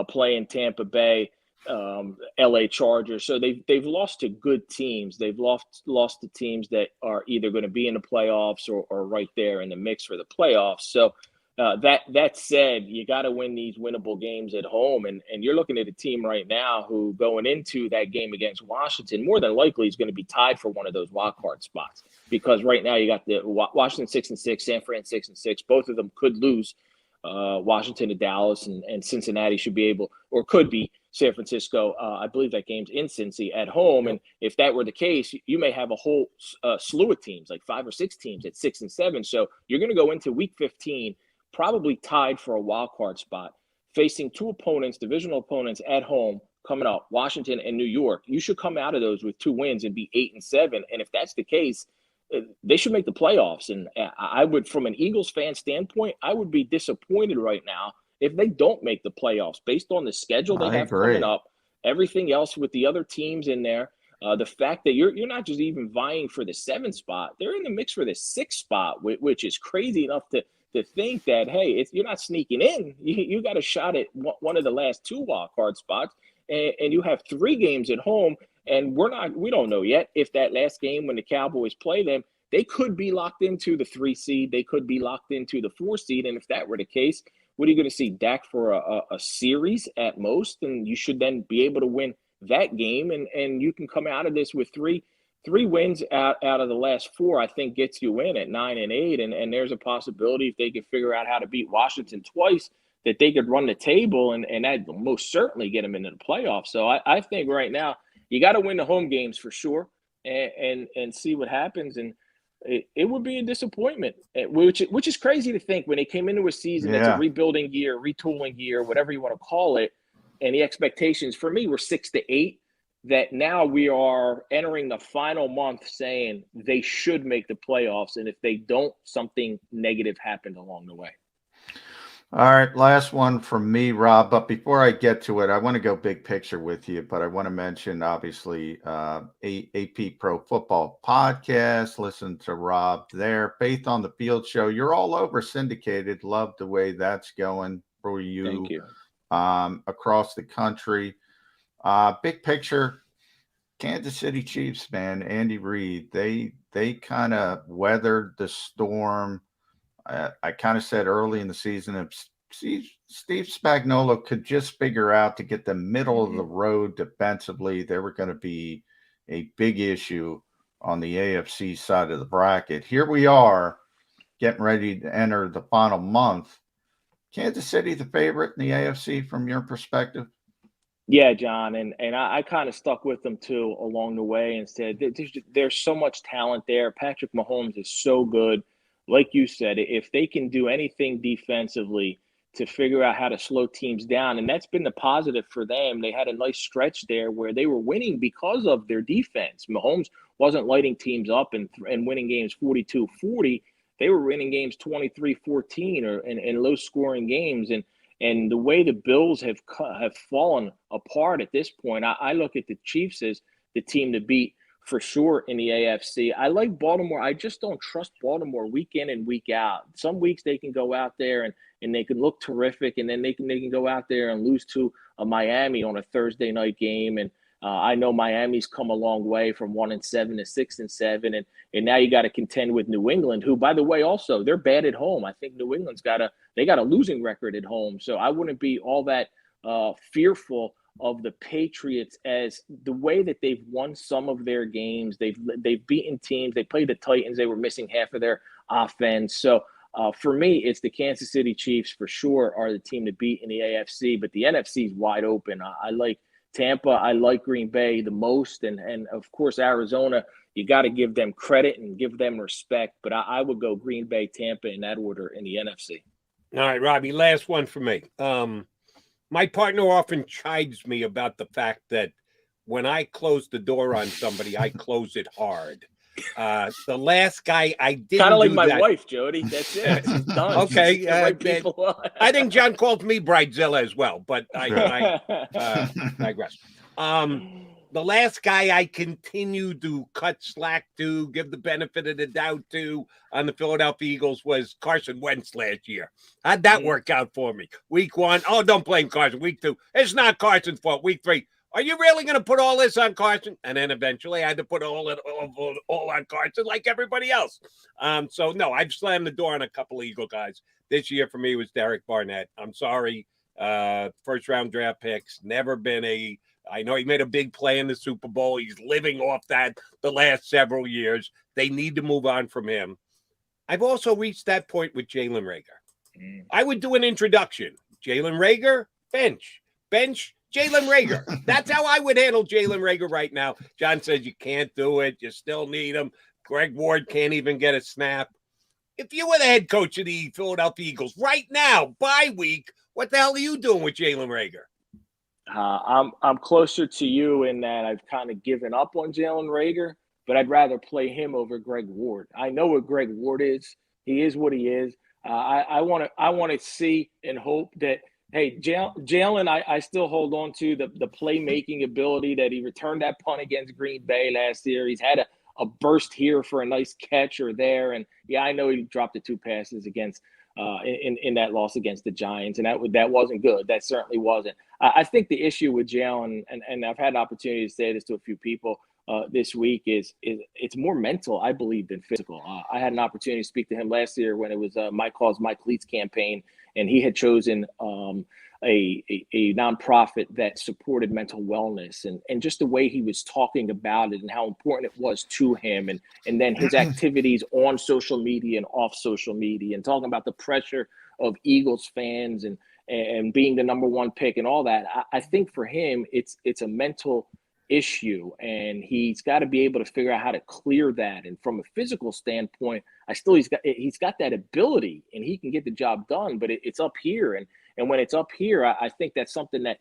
playing Tampa Bay, LA Chargers. So they've lost to good teams. They've lost to teams that are either going to be in the playoffs or right there in the mix for the playoffs. So that said, you got to win these winnable games at home. And you're looking at a team right now who, going into that game against Washington, more than likely is going to be tied for one of those wild card spots, because right now you got the Washington 6-6, San Fran 6-6. Both of them could lose. Washington to Dallas, and Cincinnati should be able, or could be, San Francisco. I believe that game's in Cincy at home. And if that were the case, you may have a whole slew of teams, like 5 or 6 teams at 6-7. So you're going to go into week 15 probably tied for a wild card spot, facing 2 opponents, divisional opponents at home coming up, Washington and New York. You should come out of those with 2 wins and be 8-7. And if that's the case, they should make the playoffs. And I would, from an Eagles fan standpoint, I would be disappointed right now if they don't make the playoffs based on the schedule they have coming up, everything else with the other teams in there. The fact that you're not just even vying for the 7th spot, they're in the mix for the 6th spot, which is crazy enough to think that, hey, you're not sneaking in. You got a shot at one of the last 2 wild card spots, and you have 3 games at home. And we don't know yet if that last game when the Cowboys play them, they could be locked into the 3 seed. They could be locked into the 4 seed. And if that were the case, what are you going to see? Dak for a series at most, and you should then be able to win that game. And you can come out of this with three wins out of the last 4, I think gets you in at 9-8. And there's a possibility if they can figure out how to beat Washington twice, that they could run the table, and that will most certainly get them into the playoffs. So I think right now, you got to win the home games for sure, and see what happens. And it would be a disappointment, which is crazy to think when they came into a season that's a rebuilding year, retooling year, whatever you want to call it. And the expectations for me were 6-8, that now we are entering the final month saying they should make the playoffs. And if they don't, something negative happened along the way. All right, last one from me, Rob. But before I get to it, I want to go big picture with you. But I want to mention, obviously, AP Pro Football Podcast. Listen to Rob there. Faith on the Field show. You're all over syndicated. Love the way that's going for you. Thank you. Across the country. Big picture, Kansas City Chiefs, man. Andy Reid. They kind of weathered the storm. I kind of said early in the season, if Steve Spagnuolo could just figure out to get the middle of the road defensively, they were going to be a big issue on the AFC side of the bracket. Here we are getting ready to enter the final month. Kansas City the favorite in the AFC from your perspective? Yeah, John, and I kind of stuck with them too along the way and said there's so much talent there. Patrick Mahomes is so good. Like you said, if they can do anything defensively to figure out how to slow teams down, and that's been the positive for them. They had a nice stretch there where they were winning because of their defense. Mahomes wasn't lighting teams up and winning games 42-40. They were winning games 23-14 and low-scoring games. And the way the Bills have fallen apart at this point, I look at the Chiefs as the team to beat for sure in the AFC. I like Baltimore. I just don't trust Baltimore week in and week out. Some weeks they can go out there and they can look terrific, and then they can go out there and lose to a Miami on a Thursday night game. And I know Miami's come a long way from 1-7 to 6-7, and now you got to contend with New England, who, by the way, also they're bad at home. I think New England's got a losing record at home, so I wouldn't be all that fearful of the Patriots as the way that they've won some of their games. They've beaten teams. They played the Titans. They were missing half of their offense. So for me, it's the Kansas City Chiefs for sure are the team to beat in the AFC, but the NFC is wide open. I like Tampa. I like Green Bay the most. And of course, Arizona, you got to give them credit and give them respect. But I would go Green Bay, Tampa in that order in the NFC. All right, Robbie, last one for me. My partner often chides me about the fact that when I close the door on somebody, I close it hard. The last guy I didn't Kind of like do my that. wife, Jody. That's it. She's done. Okay, She's the right people. I think John called me Bridezilla as well, but I digress. The last guy I continue to cut slack to, give the benefit of the doubt to on the Philadelphia Eagles was Carson Wentz last year. How'd that work out for me? Week 1, oh, don't blame Carson. Week 2, it's not Carson's fault. Week 3, are you really going to put all this on Carson? And then eventually I had to put all on Carson like everybody else. So, no, I've slammed the door on a couple of Eagle guys. This year for me was Derek Barnett. I'm sorry. First-round draft picks, never been I know he made a big play in the Super Bowl. He's living off that the last several years. They need to move on from him. I've also reached that point with Jalen Reagor. I would do an introduction. Jalen Reagor, bench, Jalen Reagor. That's how I would handle Jalen Reagor right now. John says you can't do it. You still need him. Greg Ward can't even get a snap. If you were the head coach of the Philadelphia Eagles right now, bye week, what the hell are you doing with Jalen Reagor? I'm closer to you in that I've kind of given up on Jalen Reagor, but I'd rather play him over Greg Ward. I know what Greg Ward is. He is what he is. I want to see and hope that, hey, Jalen, I still hold on to the playmaking ability that he returned that punt against Green Bay last year. He's had a burst here for a nice catch or there. And, yeah, I know he dropped the 2 passes against in that loss against the Giants, and that wasn't good. That certainly wasn't. I think the issue with Jalen, and I've had an opportunity to say this to a few people this week, is it's more mental, I believe, than physical. I had an opportunity to speak to him last year when it was My Cause, My Cleats campaign, and he had chosen a nonprofit that supported mental wellness, and just the way he was talking about it and how important it was to him, and then his activities on social media and off social media, and talking about the pressure of Eagles fans and being the number 1 pick and all that. I think for him, it's a mental issue, and he's got to be able to figure out how to clear that. And from a physical standpoint, he's got that ability, and he can get the job done, but it's up here. And when it's up here, I think that's something that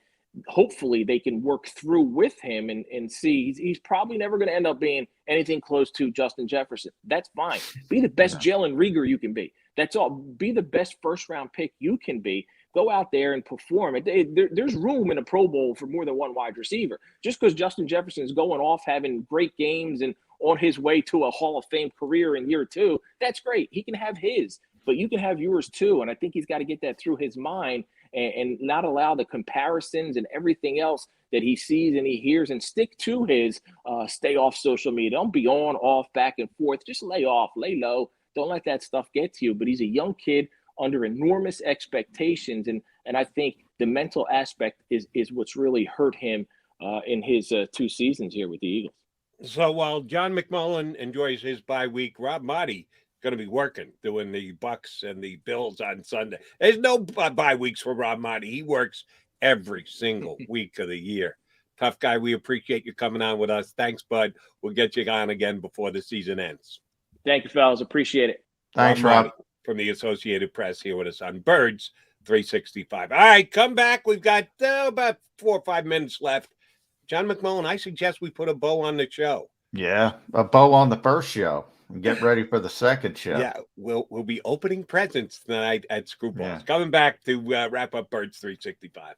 hopefully they can work through with him and see. He's probably never going to end up being anything close to Justin Jefferson. That's fine. Be the best Jalen Reagor you can be. That's all. Be the best first-round pick you can be. Go out there and perform. There's room in a Pro Bowl for more than one wide receiver. Just because Justin Jefferson is going off, having great games, and on his way to a Hall of Fame career in year 2, that's great. He can have his, but you can have yours too. And I think he's got to get that through his mind and not allow the comparisons and everything else that he sees and he hears, and stick to his stay off social media. Don't be on, off, back and forth. Just lay off, lay low. Don't let that stuff get to you. But he's a young kid under enormous expectations, and I think the mental aspect is what's really hurt him in his 2 seasons here with the Eagles. So while John McMullen enjoys his bye week, Rob Maaddi going to be working, doing the Bucs and the Bills on Sunday. There's no bye weeks for Rob Maaddi. He works every single week of the year. Tough guy. We appreciate you coming on with us. Thanks, bud. We'll get you on again before the season ends. Thank you, fellas. Appreciate it. Thanks, Rob. From the Associated Press here with us on Birds 365. All right, come back. We've got about 4 or 5 minutes left. John McMullen, I suggest we put a bow on the show. Yeah, a bow on the first show and get ready for the second show. Yeah, we'll be opening presents tonight at Screwballs. Yeah. Coming back to wrap up Birds 365.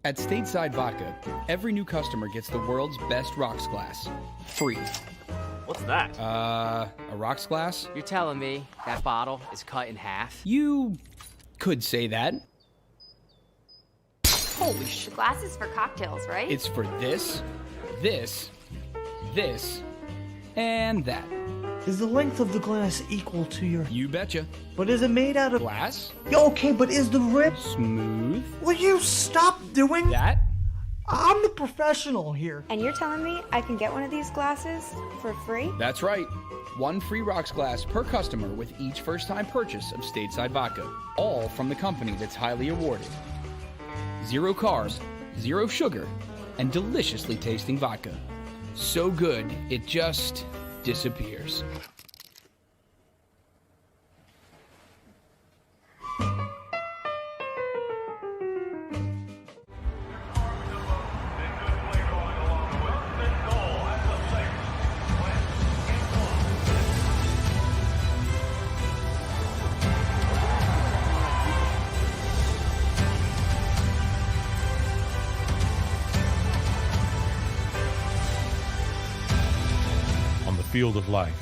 At Stateside Vodka, every new customer gets the world's best rocks glass, free. What's that? A rocks glass? You're telling me that bottle is cut in half? You could say that. Holy shit. Glasses for cocktails, right? It's for this, and that. Is the length of the glass equal to your... You betcha. But is it made out of... Glass? Okay, but is the rim... Smooth? Will you stop doing... That? I'm the professional here. And you're telling me I can get one of these glasses for free? That's right. One free rocks glass per customer with each first-time purchase of stateside vodka. All from the company that's highly awarded. 0 carbs, 0 sugar, and deliciously tasting vodka. So good, it just disappears. Field of life,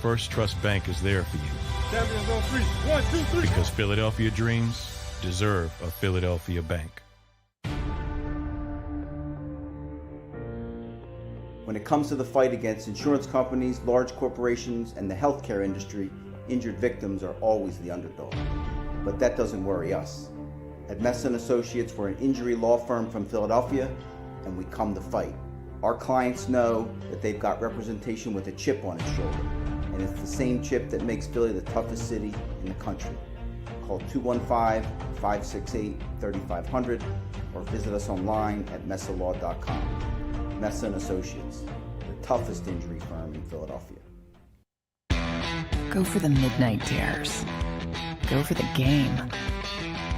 First Trust Bank is there for you. Champions on 3. 1, 2, 3. Because Philadelphia dreams deserve a Philadelphia bank. When it comes to the fight against insurance companies, large corporations, and the healthcare industry, injured victims are always the underdog. But that doesn't worry us. At Mess & Associates, we're an injury law firm from Philadelphia, and we come to fight. Our clients know that they've got representation with a chip on its shoulder, and it's the same chip that makes Philly the toughest city in the country. Call 215-568-3500 or visit us online at messalaw.com. Mess & Associates, the toughest injury firm in Philadelphia. Go for the midnight dares. Go for the game.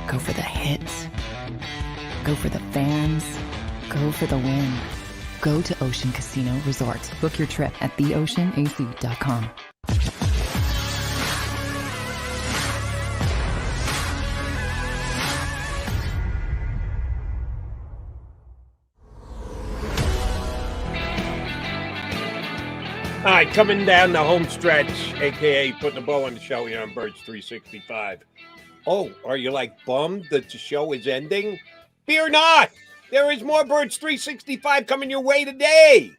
Go for the hits. Go for the fans. Go for the win. Go to Ocean Casino Resort. Book your trip at theoceanac.com. All right, coming down the home stretch, a.k.a. putting the bow on the show here on Birds 365. Oh, are you like bummed that the show is ending? Fear not! There is more Birds 365 coming your way today.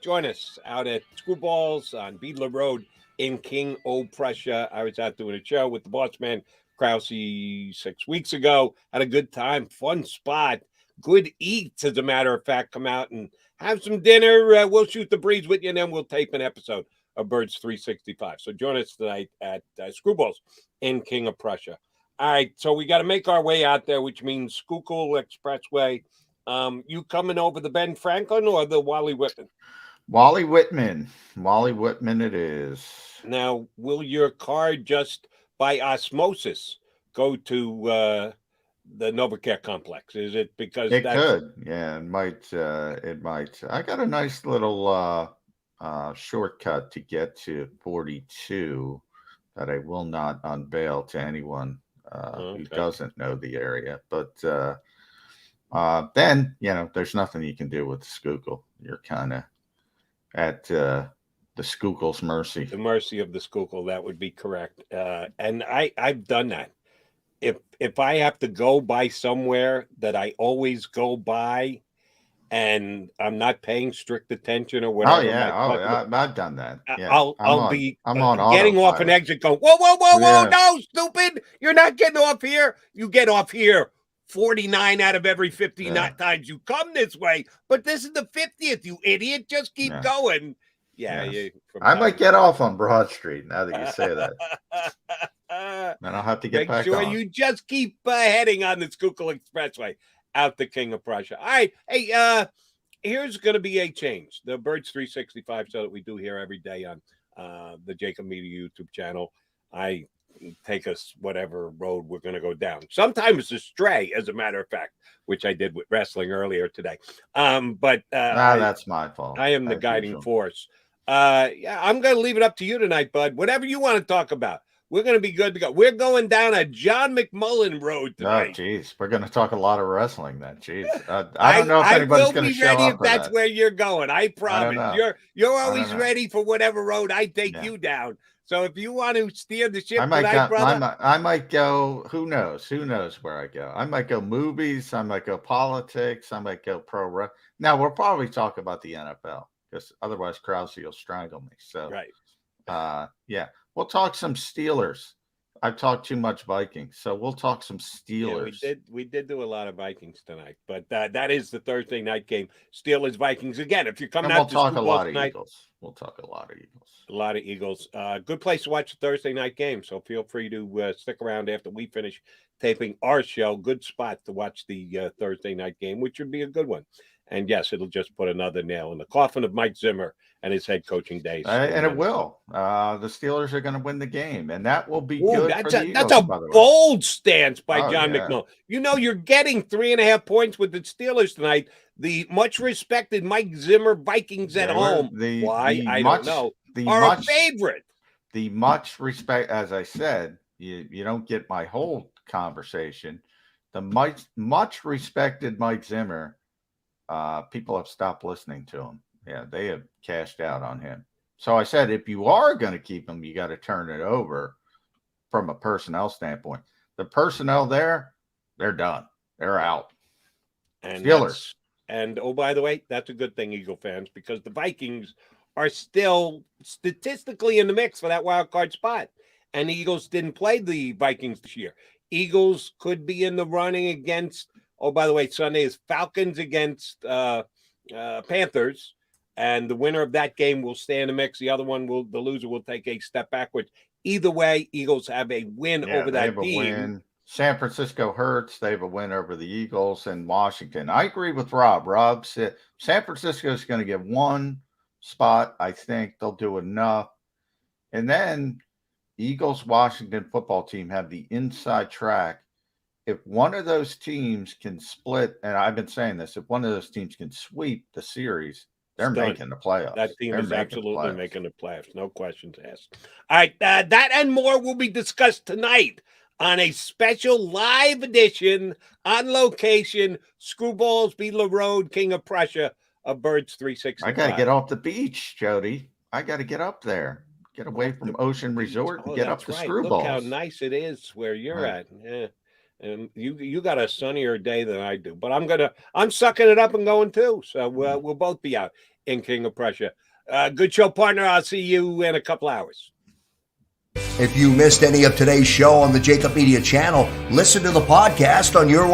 Join us out at Screwballs on Beadler Road in King o' Prussia. I was out doing a show with the boss man, Krause, 6 weeks ago. Had a good time, fun spot, good eats, as a matter of fact. Come out and have some dinner. We'll shoot the breeze with you, and then we'll tape an episode of Birds 365. So join us tonight at Screwballs in King of Prussia. All right, so we got to make our way out there, which means Schuylkill Expressway. You coming over the Ben Franklin or the Wally Whitman? Wally Whitman. Wally Whitman it is. Now, will your car just by osmosis go to the NovaCare complex? Is it because it could? Yeah, it might. It might. I got a nice little shortcut to get to 42 that I will not unveil to anyone who doesn't know the area. But then, there's nothing you can do with the Schuylkill. You're kind of at the Schuylkill's mercy. The mercy of the Schuylkill, that would be correct. And I've done that. If I have to go by somewhere that I always go by and I'm not paying strict attention or whatever. Oh, yeah. I've done that. Yeah. I'll be on getting off an exit going, whoa, no, stupid. You're not getting off here. You get off here 49 out of every 50 times you come this way. But this is the 50th, you idiot. Just keep going. Yeah. Yes. I might get off on Broad Street now that you say that. Then I'll have to get back on. You just keep heading on the Schuylkill Expressway out the King of Prussia. All right. Hey, here's going to be a change. The Birds 365 show that we do here every day on the JAKIB Media YouTube channel. I take us whatever road we're going to go down. Sometimes astray, as a matter of fact, which I did with wrestling earlier today. But that's my fault. I am the guiding force. I'm going to leave it up to you tonight, bud. Whatever you want to talk about. We're going to be good to go. We're going down a John McMullen road tonight. Oh, geez. We're going to talk a lot of wrestling then. Jeez. I don't know if anybody's going to show up. I will be ready if that's where you're going. I promise. You're always ready for whatever road I take you down. So if you want to steer the ship tonight, brother. I might go, who knows? Who knows where I go? I might go movies. I might go politics. I might go pro wrestling. Now, we'll probably talk about the NFL because otherwise Krause will strangle me. So, right. Yeah, we'll talk some Steelers. I've talked too much Vikings, so we'll talk some Steelers. Yeah, we did do a lot of Vikings tonight, but that is the Thursday night game. Steelers Vikings again. If you're coming out to talk a lot tonight, of Eagles. We'll talk a lot of Eagles. A lot of Eagles. Good place to watch the Thursday night game. So feel free to stick around after we finish taping our show. Good spot to watch the Thursday night game, which would be a good one. And yes, it'll just put another nail in the coffin of Mike Zimmer and his head coaching days. And it will. The Steelers are going to win the game, and that will be good. That's a bold stance by John McMullen. You know, you're getting 3.5 points with the Steelers tonight. The much respected Mike Zimmer Vikings at home. I don't know. Are a favorite. The much respect, as I said, you don't get my whole conversation. The much respected Mike Zimmer. People have stopped listening to him. Yeah, they have cashed out on him. So I said, if you are going to keep him, you got to turn it over from a personnel standpoint. The personnel there, they're done. They're out. And Steelers. And oh, by the way, that's a good thing, Eagle fans, because the Vikings are still statistically in the mix for that wild card spot. And the Eagles didn't play the Vikings this year. Eagles could be in the running against, oh, by the way, Sunday is Falcons against Panthers. And the winner of that game will stay in the mix. The other one the loser will take a step backwards. Either way, Eagles have a win over that team. Win. San Francisco hurts. They have a win over the Eagles and Washington. I agree with Rob. Rob said San Francisco is going to get one spot. I think they'll do enough. And then Eagles, Washington football team have the inside track. If one of those teams can split, and I've been saying this, if one of those teams can sweep the series, they're making the playoffs. That team is absolutely making the playoffs. No questions asked. All right. That and more will be discussed tonight on a special live edition on location. Screwballs beat La Road, King of Prussia of Birds 365. I got to get off the beach, Jody. I got to get up there. Get away from Ocean Resort and get up to Screwballs. Look how nice it is where you're at. Yeah. And you got a sunnier day than I do, but I'm sucking it up and going too. So we'll both be out in King of Prussia. Good show, partner. I'll see you in a couple hours. If you missed any of today's show on the JAKIB Media channel, listen to the podcast on your